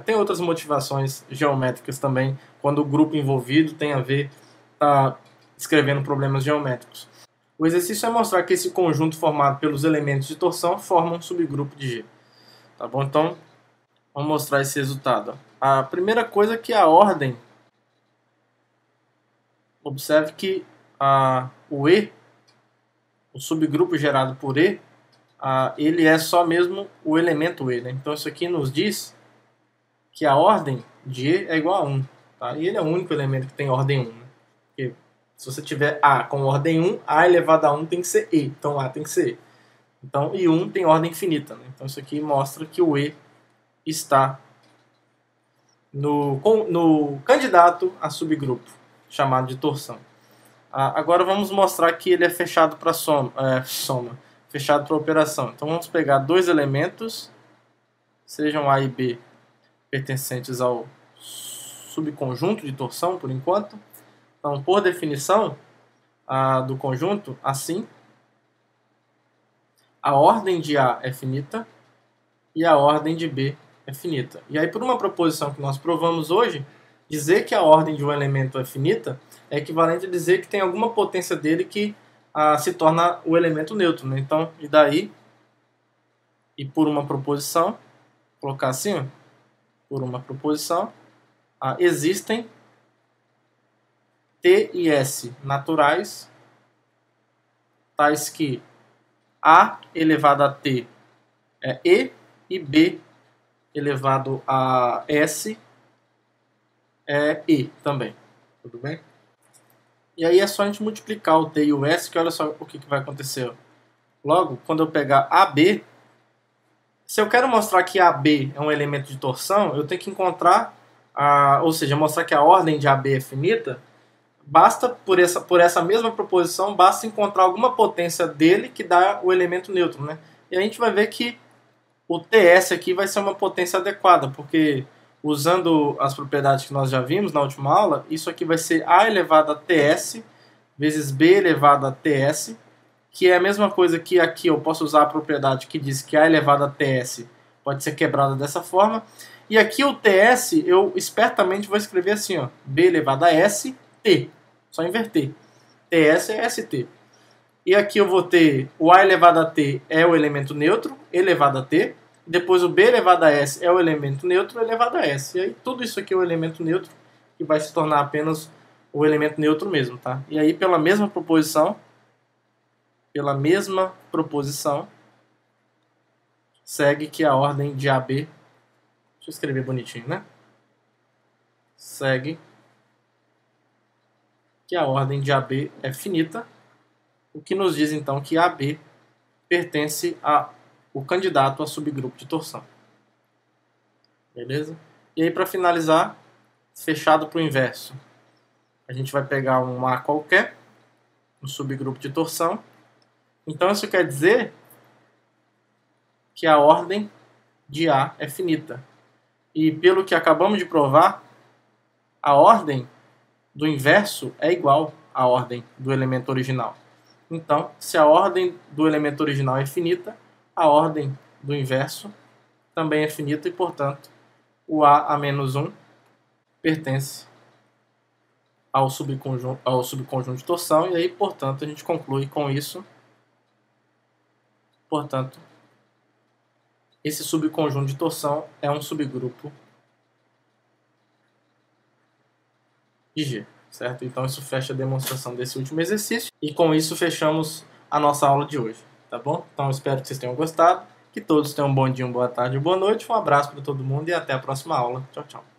Tem outras motivações geométricas também, quando o grupo envolvido tem a ver escrevendo problemas geométricos. O exercício é mostrar que esse conjunto formado pelos elementos de torção forma um subgrupo de G. Tá bom? Então, vamos mostrar esse resultado. A primeira coisa é que a ordem, observe que o E, o subgrupo gerado por E, ele é só mesmo o elemento E. Né? Então isso aqui nos diz que a ordem de E é igual a 1. Tá? E ele é o único elemento que tem ordem 1. Né? Porque se você tiver A com ordem 1, A elevado a 1 tem que ser E. Então A tem que ser E. Então, e 1 tem ordem infinita. Né? Então isso aqui mostra que o E está no candidato a subgrupo, chamado de torção. Agora vamos mostrar que ele é fechado para soma, fechado para operação. Então vamos pegar dois elementos, sejam A e B, pertencentes ao subconjunto de torção, por enquanto. Então, por definição do conjunto, assim, a ordem de A é finita e a ordem de B é finita. E aí, por uma proposição que nós provamos hoje, dizer que a ordem de um elemento é finita é equivalente a dizer que tem alguma potência dele que se torna o elemento neutro. Né? Então, e daí, e por uma proposição, vou colocar assim, ó, por uma proposição, existem T e S naturais, tais que A elevado a T é E B elevado a S é E também. Tudo bem? E aí é só a gente multiplicar o T e o S, que olha só o que vai acontecer. Logo, quando eu pegar AB, Se eu quero mostrar que AB é um elemento de torção, eu tenho que encontrar, ou seja, mostrar que a ordem de AB é finita, basta, por essa mesma proposição, basta encontrar alguma potência dele que dá o elemento neutro, né? E a gente vai ver que o TS aqui vai ser uma potência adequada, porque usando as propriedades que nós já vimos na última aula, isso aqui vai ser A elevado a TS vezes B elevado a TS, que é a mesma coisa que aqui eu posso usar a propriedade que diz que A elevado a TS pode ser quebrada dessa forma. E aqui o TS eu espertamente vou escrever assim, ó, B elevado a S, T. Só inverter. TS é ST. E aqui eu vou ter o A elevado a T é o elemento neutro, elevado a T. Depois o B elevado a S é o elemento neutro, elevado a S. E aí tudo isso aqui é o elemento neutro, que vai se tornar apenas o elemento neutro mesmo, tá? E aí pela mesma proposição, segue que a ordem de AB, deixa eu escrever bonitinho, né? Segue que a ordem de AB é finita, o que nos diz então que AB pertence ao candidato a subgrupo de torção. Beleza? E aí para finalizar, fechado para o inverso, a gente vai pegar um A qualquer, um subgrupo de torção. Então isso quer dizer que a ordem de A é finita. E pelo que acabamos de provar, a ordem do inverso é igual à ordem do elemento original. Então, se a ordem do elemento original é finita, a ordem do inverso também é finita e, portanto, o A menos 1 pertence ao subconjunto de torção. E aí, portanto, a gente conclui com isso. Portanto, esse subconjunto de torção é um subgrupo de G, certo? Então isso fecha a demonstração desse último exercício e com isso fechamos a nossa aula de hoje, tá bom? Então espero que vocês tenham gostado, que todos tenham um bom dia, uma boa tarde, uma boa noite, um abraço para todo mundo e até a próxima aula. Tchau, tchau.